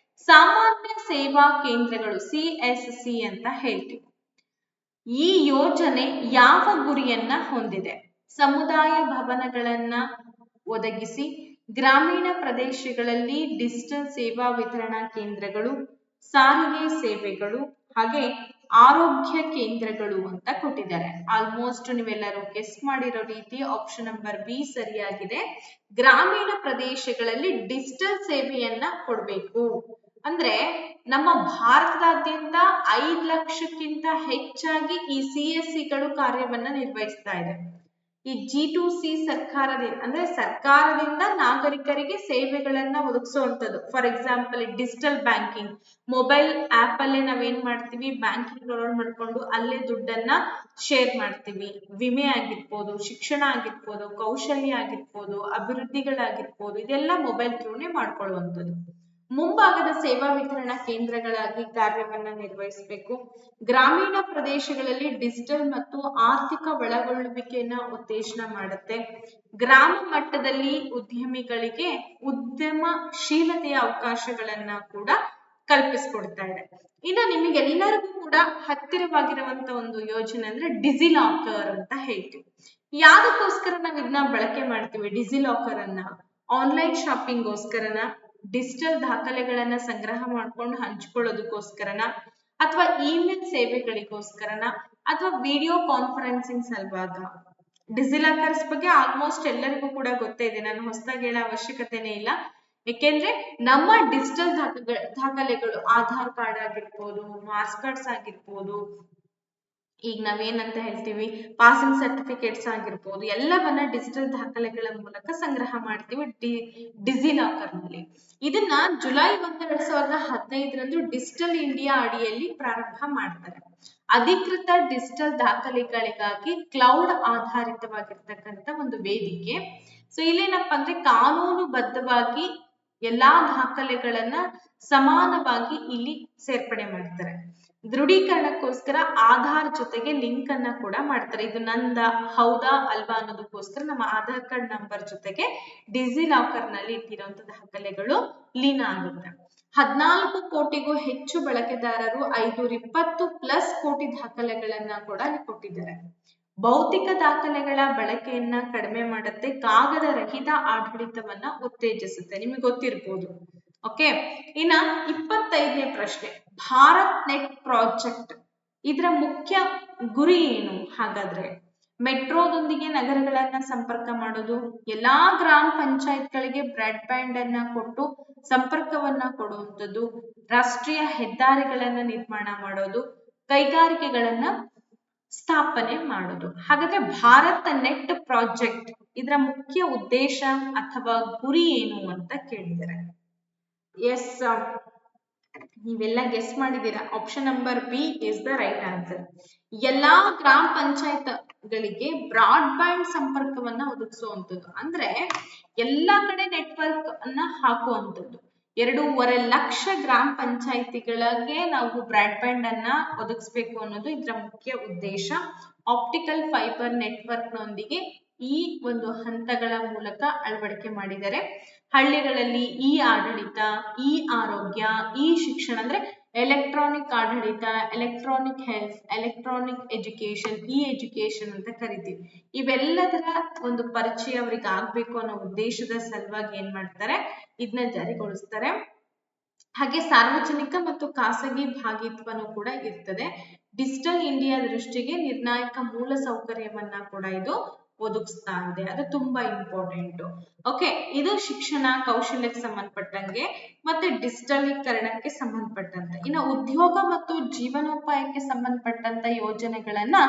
ಸಾಮಾನ್ಯ ಸೇವಾ ಕೇಂದ್ರಗಳು CSC ಅಂತ ಹೇಳ್ತೀವಿ. ಈ ಯೋಜನೆ ಯಾವ ಗುರಿಯನ್ನ ಹೊಂದಿದೆ? ಸಮುದಾಯ ಭವನಗಳನ್ನ ಒದಗಿಸಿ ಗ್ರಾಮೀಣ ಪ್ರದೇಶಗಳಲ್ಲಿ ಡಿಜಿಟಲ್ ಸೇವಾ ವಿತರಣಾ ಕೇಂದ್ರಗಳು, ಸಾರಿಗೆ ಸೇವೆಗಳು, ಹಾಗೆ ಆರೋಗ್ಯ ಕೇಂದ್ರಗಳು ಅಂತ ಕೊಟ್ಟಿದ್ದಾರೆ. ಆಲ್ಮೋಸ್ಟ್ ನೀವೆಲ್ಲರೂ ಗೆಸ್ ಮಾಡಿರೋ ರೀತಿ ಆಪ್ಷನ್ ನಂಬರ್ ಬಿ ಸರಿಯಾಗಿದೆ. ಗ್ರಾಮೀಣ ಪ್ರದೇಶಗಳಲ್ಲಿ ಡಿಜಿಟಲ್ ಸೇವೆಯನ್ನ ಕೊಡಬೇಕು ಅಂದ್ರೆ ನಮ್ಮ ಭಾರತದಾದ್ಯಂತ 5 ಲಕ್ಷಕ್ಕಿಂತ ಹೆಚ್ಚಾಗಿ ಈ CSCಗಳು ಕಾರ್ಯವನ್ನ ನಿರ್ವಹಿಸ್ತಾ ಇದೆ. ಈ G2C ಸರ್ಕಾರದಿಂದ ಅಂದ್ರೆ ಸರ್ಕಾರದಿಂದ ನಾಗರಿಕರಿಗೆ ಸೇವೆಗಳನ್ನ ಒದಗಿಸುವಂಥದ್ದು. For example digital banking, mobile app ಅಲ್ಲೇ ನಾವೇನ್ ಮಾಡ್ತೀವಿ, ಬ್ಯಾಂಕಿಂಗ್ ಡೌನ್ಲೋಡ್ ಮಾಡ್ಕೊಂಡು ಅಲ್ಲೇ ದುಡ್ಡನ್ನ ಶೇರ್ ಮಾಡ್ತೀವಿ. ವಿಮೆ ಆಗಿರ್ಬೋದು, ಶಿಕ್ಷಣ ಆಗಿರ್ಬೋದು, ಕೌಶಲ್ಯ ಆಗಿರ್ಬೋದು, ಅಭಿವೃದ್ಧಿಗಳಾಗಿರ್ಬೋದು, ಇದೆಲ್ಲ ಮೊಬೈಲ್ ಥ್ರೂನೇ ಮಾಡ್ಕೊಳ್ಳುವಂಥದ್ದು. ಮುಂಭಾಗದ ಸೇವಾ ವಿತರಣಾ ಕೇಂದ್ರಗಳಾಗಿ ಕಾರ್ಯವನ್ನ ನಿರ್ವಹಿಸಬೇಕು. ಗ್ರಾಮೀಣ ಪ್ರದೇಶಗಳಲ್ಲಿ ಡಿಜಿಟಲ್ ಮತ್ತು ಆರ್ಥಿಕ ಒಳಗೊಳ್ಳುವಿಕೆಯನ್ನ ಉತ್ತೇಜನ ಮಾಡುತ್ತೆ. ಗ್ರಾಮ ಮಟ್ಟದಲ್ಲಿ ಉದ್ಯಮಿಗಳಿಗೆ ಉದ್ಯಮಶೀಲತೆಯ ಅವಕಾಶಗಳನ್ನ ಕೂಡ ಕಲ್ಪಿಸ್ಕೊಡ್ತಾ ಇದೆ. ಇನ್ನು ನಿಮಗೆಲ್ಲರಿಗೂ ಕೂಡ ಹತ್ತಿರವಾಗಿರುವಂತ ಒಂದು ಯೋಜನೆ ಅಂದ್ರೆ ಡಿಜಿಲಾಕರ್ ಅಂತ ಹೇಳ್ತೀವಿ. ಯಾವ್ದಕ್ಕೋಸ್ಕರ ನಾವ್ ಇದನ್ನ ಬಳಕೆ ಮಾಡ್ತೀವಿ? ಡಿಜಿಲಾಕರ್ ಅನ್ನ ಆನ್ಲೈನ್ ಶಾಪಿಂಗ್ಗೋಸ್ಕರನ, ಡಿಜಿಟಲ್ ದಾಖಲೆಗಳನ್ನ ಸಂಗ್ರಹ ಮಾಡ್ಕೊಂಡು ಹಂಚ್ಕೊಳ್ಳೋದಕ್ಕೋಸ್ಕರನ, ಅಥವಾ ಇಮೇಲ್ ಸೇವೆಗಳಿಗೋಸ್ಕರನ, ಅಥವಾ ವಿಡಿಯೋ ಕಾನ್ಫರೆನ್ಸಿಂಗ್ ಸಲುವಾಗ? ಡಿಜಿಲಾಕರ್ಸ್ ಬಗ್ಗೆ ಆಲ್ಮೋಸ್ಟ್ ಎಲ್ಲರಿಗೂ ಕೂಡ ಗೊತ್ತೇ ಇದೆ, ನಾನು ಹೊಸದಾಗಿ ಹೇಳೋ ಅವಶ್ಯಕತೆನೇ ಇಲ್ಲ. ಯಾಕೆಂದ್ರೆ ನಮ್ಮ ಡಿಜಿಟಲ್ ದಾಖಲೆಗಳು ಆಧಾರ್ ಕಾರ್ಡ್ ಆಗಿರ್ಬೋದು, ಮಾರ್ಕ್ಸ್ ಕಾರ್ಡ್ಸ್ ಆಗಿರ್ಬೋದು, ಈಗ ನಾವೇನಂತ ಹೇಳ್ತೀವಿ ಪಾಸಿಂಗ್ ಸರ್ಟಿಫಿಕೇಟ್ಸ್ ಆಗಿರ್ಬೋದು, ಎಲ್ಲವನ್ನ ಡಿಜಿಟಲ್ ದಾಖಲೆಗಳ ಮೂಲಕ ಸಂಗ್ರಹ ಮಾಡ್ತೀವಿ ಡಿಜಿಲಾಕರ್ ನಲ್ಲಿ. ಇದನ್ನ ಜುಲೈ 1, 2015 ಡಿಜಿಟಲ್ ಇಂಡಿಯಾ ಅಡಿಯಲ್ಲಿ ಪ್ರಾರಂಭ ಮಾಡ್ತಾರೆ. ಅಧಿಕೃತ ಡಿಜಿಟಲ್ ದಾಖಲೆಗಳಿಗಾಗಿ ಕ್ಲೌಡ್ ಆಧಾರಿತವಾಗಿರ್ತಕ್ಕಂಥ ಒಂದು ವೇದಿಕೆ. ಸೊ ಇಲ್ಲೇನಪ್ಪ ಅಂದ್ರೆ ಕಾನೂನುಬದ್ಧವಾಗಿ ಎಲ್ಲಾ ದಾಖಲೆಗಳನ್ನ ಸಮಾನವಾಗಿ ಇಲ್ಲಿ ಸೇರ್ಪಡೆ ಮಾಡ್ತಾರೆ. ದೃಢೀಕರಣಕ್ಕೋಸ್ಕರ ಆಧಾರ್ ಜೊತೆಗೆ ಲಿಂಕ್ ಅನ್ನ ಕೂಡ ಮಾಡ್ತಾರೆ. ಇದು ನಂದ ಹೌದಾ ಅಲ್ವಾ ಅನ್ನೋದಕ್ಕೋಸ್ಕರ ನಮ್ಮ ಆಧಾರ್ ಕಾರ್ಡ್ ನಂಬರ್ ಜೊತೆಗೆ ಡಿಜಿಲಾಕರ್ ನಲ್ಲಿ ಇಟ್ಟಿರುವಂತಹ ದಾಖಲೆಗಳು ಲೀನ ಆಗುತ್ತೆ. 14 ಕೋಟಿಗೂ ಹೆಚ್ಚು ಬಳಕೆದಾರರು 520+ ಕೋಟಿ ದಾಖಲೆಗಳನ್ನ ಕೂಡ ಕೊಟ್ಟಿದ್ದಾರೆ. ಭೌತಿಕ ದಾಖಲೆಗಳ ಬಳಕೆಯನ್ನ ಕಡಿಮೆ ಮಾಡುತ್ತೆ, ಕಾಗದ ರಹಿತ ಆಡಳಿತವನ್ನ ಉತ್ತೇಜಿಸುತ್ತೆ. ನಿಮಗೆ ಗೊತ್ತಿರ್ಬೋದು. ಓಕೆ, ಇನ್ನ 25ನೇ ಪ್ರಶ್ನೆ, ಭಾರತ್ ನೆಟ್ ಪ್ರಾಜೆಕ್ಟ್ ಇದರ ಮುಖ್ಯ ಗುರಿ ಏನು? ಹಾಗಾದ್ರೆ ಮೆಟ್ರೋದೊಂದಿಗೆ ನಗರಗಳನ್ನ ಸಂಪರ್ಕ ಮಾಡೋದು, ಎಲ್ಲಾ ಗ್ರಾಮ ಪಂಚಾಯತ್ಗಳಿಗೆ ಬ್ರಾಡ್ ಬ್ಯಾಂಡ್ ಅನ್ನ ಕೊಟ್ಟು ಸಂಪರ್ಕವನ್ನ ಕೊಡುವಂಥದ್ದು, ರಾಷ್ಟ್ರೀಯ ಹೆದ್ದಾರಿಗಳನ್ನ ನಿರ್ಮಾಣ ಮಾಡೋದು, ಕೈಗಾರಿಕೆಗಳನ್ನ ಸ್ಥಾಪನೆ ಮಾಡೋದು. ಹಾಗಾದ್ರೆ ಭಾರತ್ ನೆಟ್ ಪ್ರಾಜೆಕ್ಟ್ ಇದರ ಮುಖ್ಯ ಉದ್ದೇಶ ಅಥವಾ ಗುರಿ ಏನು ಅಂತ ಕೇಳಿದ್ದಾರೆ. ಎಸ್, ನೀವೆಲ್ಲ ಗೆಸ್ ಮಾಡಿದ್ದೀರಾ. Option number B is the right answer. ಎಲ್ಲಾ ಗ್ರಾಮ ಪಂಚಾಯತ್ಗಳಿಗೆ ಬ್ರಾಡ್ ಬ್ಯಾಂಡ್ ಸಂಪರ್ಕವನ್ನ ಒದಗಿಸುವಂಥದ್ದು ಅಂದ್ರೆ ಎಲ್ಲಾ ಕಡೆ ನೆಟ್ವರ್ಕ್ ಅನ್ನ ಹಾಕುವಂಥದ್ದು. 2.5 ಲಕ್ಷ ಗ್ರಾಮ ಪಂಚಾಯತಿಗಳಿಗೆ ನಾವು ಬ್ರಾಡ್ ಬ್ಯಾಂಡ್ ಅನ್ನ ಒದಗಿಸ್ಬೇಕು ಅನ್ನೋದು ಇದರ ಮುಖ್ಯ ಉದ್ದೇಶ. ಆಪ್ಟಿಕಲ್ ಫೈಬರ್ ನೆಟ್ವರ್ಕ್ ನೊಂದಿಗೆ ಈ ಒಂದು ಹಂತಗಳ ಮೂಲಕ ಅಳವಡಿಕೆ ಮಾಡಿದರೆ ಹಳ್ಳಿಗಳಲ್ಲಿ ಈ ಆಡಳಿತ, ಈ ಆರೋಗ್ಯ, ಈ ಶಿಕ್ಷಣ ಅಂದ್ರೆ ಎಲೆಕ್ಟ್ರಾನಿಕ್ ಆಡಳಿತ, ಎಲೆಕ್ಟ್ರಾನಿಕ್ ಹೆಲ್ತ್, ಎಲೆಕ್ಟ್ರಾನಿಕ್ ಎಜುಕೇಶನ್, ಈ ಎಜುಕೇಶನ್ ಅಂತ ಕರಿತೀವಿ. ಇವೆಲ್ಲದರ ಒಂದು ಪರಿಚಯ ಅವ್ರಿಗೆ ಆಗ್ಬೇಕು ಅನ್ನೋ ಉದ್ದೇಶದ ಸಲುವಾಗಿ ಏನ್ ಮಾಡ್ತಾರೆ, ಇದನ್ನ ಜಾರಿಗೊಳಿಸ್ತಾರೆ. ಹಾಗೆ ಸಾರ್ವಜನಿಕ ಮತ್ತು ಖಾಸಗಿ ಭಾಗಿತ್ವನೂ ಕೂಡ ಇರ್ತದೆ. ಡಿಜಿಟಲ್ ಇಂಡಿಯಾ ದೃಷ್ಟಿಗೆ ನಿರ್ಣಾಯಕ ಮೂಲ ಸೌಕರ್ಯವನ್ನ ಕೂಡ ಇದು ಒದಗಿಸ್ತಾ ಇದೆ. ಅದು ತುಂಬಾ ಇಂಪಾರ್ಟೆಂಟ್. ಓಕೆ, ಇದು ಶಿಕ್ಷಣ ಕೌಶಲ್ಯಕ್ಕೆ ಸಂಬಂಧಪಟ್ಟಂಗೆ ಮತ್ತೆ ಡಿಜಿಟಲೀಕರಣಕ್ಕೆ ಸಂಬಂಧಪಟ್ಟಂತೆ. ಇನ್ನು ಉದ್ಯೋಗ ಮತ್ತು ಜೀವನೋಪಾಯಕ್ಕೆ ಸಂಬಂಧಪಟ್ಟಂತ ಯೋಜನೆಗಳನ್ನ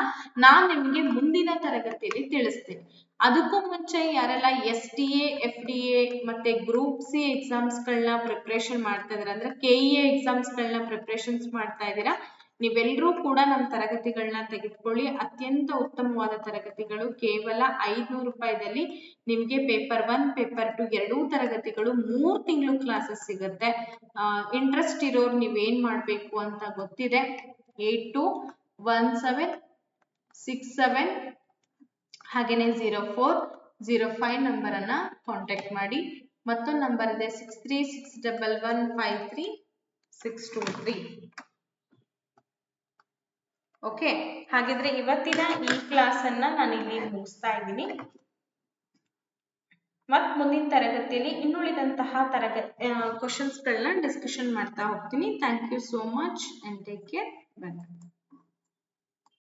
ನಾನ್ ನಿಮ್ಗೆ ಮುಂದಿನ ತರಗತಿಯಲ್ಲಿ ತಿಳಿಸ್ತೀನಿ. ಅದಕ್ಕೂ ಮುಂಚೆ ಯಾರೆಲ್ಲ SDA, FDA ಮತ್ತೆ ಗ್ರೂಪ್ ಸಿ ಎಕ್ಸಾಮ್ಸ್ ಗಳನ್ನ ಪ್ರಿಪರೇಷನ್ ಮಾಡ್ತಾ ಇದಾರೆ ಅಂದ್ರೆ KEA ಎಕ್ಸಾಮ್ಸ್ ಗಳನ್ನ ಪ್ರಿಪರೇಷನ್ಸ್ ಮಾಡ್ತಾ ಇದ್ದೀರಾ, ನೀವೆಲ್ಲರೂ ಕೂಡ ನಮ್ಮ ತರಗತಿಗಳನ್ನ ತೆಗೆದುಕೊಳ್ಳಿ. ಅತ್ಯಂತ ಉತ್ತಮವಾದ ತರಗತಿಗಳು. ಕೇವಲ 500 ರೂಪಾಯಿದಲ್ಲಿ ನಿಮಗೆ ಪೇಪರ್ 1 ಪೇಪರ್ 2 ಎರಡೂ ತರಗತಿಗಳು 3 ತಿಂಗಳು ಕ್ಲಾಸಸ್ ಸಿಗುತ್ತೆ. ಇಂಟ್ರೆಸ್ಟ್ ಇರೋರು ನೀವೇನ್ ಮಾಡಬೇಕು ಅಂತ ಗೊತ್ತಿದೆ. 821767 ಹಾಗೇನೆ 0405 ನಂಬರ್ ಅನ್ನ ಕಾಂಟ್ಯಾಕ್ಟ್ ಮಾಡಿ. ಮತ್ತೊಂದು ನಂಬರ್ ಇದೆ 6361153623. ಓಕೆ, ಹಾಗಿದ್ರೆ ಇವತ್ತಿನ ಈ ಕ್ಲಾಸ್ ಅನ್ನ ನಾನು ಇಲ್ಲಿ ಮುಗಿಸ್ತಾ ಇದ್ದೀನಿ. ಮತ್ ಮುಂದಿನ ತರಗತಿಯಲ್ಲಿ ಇನ್ನುಳಿದಂತಹ ಕ್ವಶನ್ಸ್ಗಳನ್ನ ಡಿಸ್ಕಷನ್ ಮಾಡ್ತಾ ಹೋಗ್ತೀನಿ. Thank you so much and take care. By.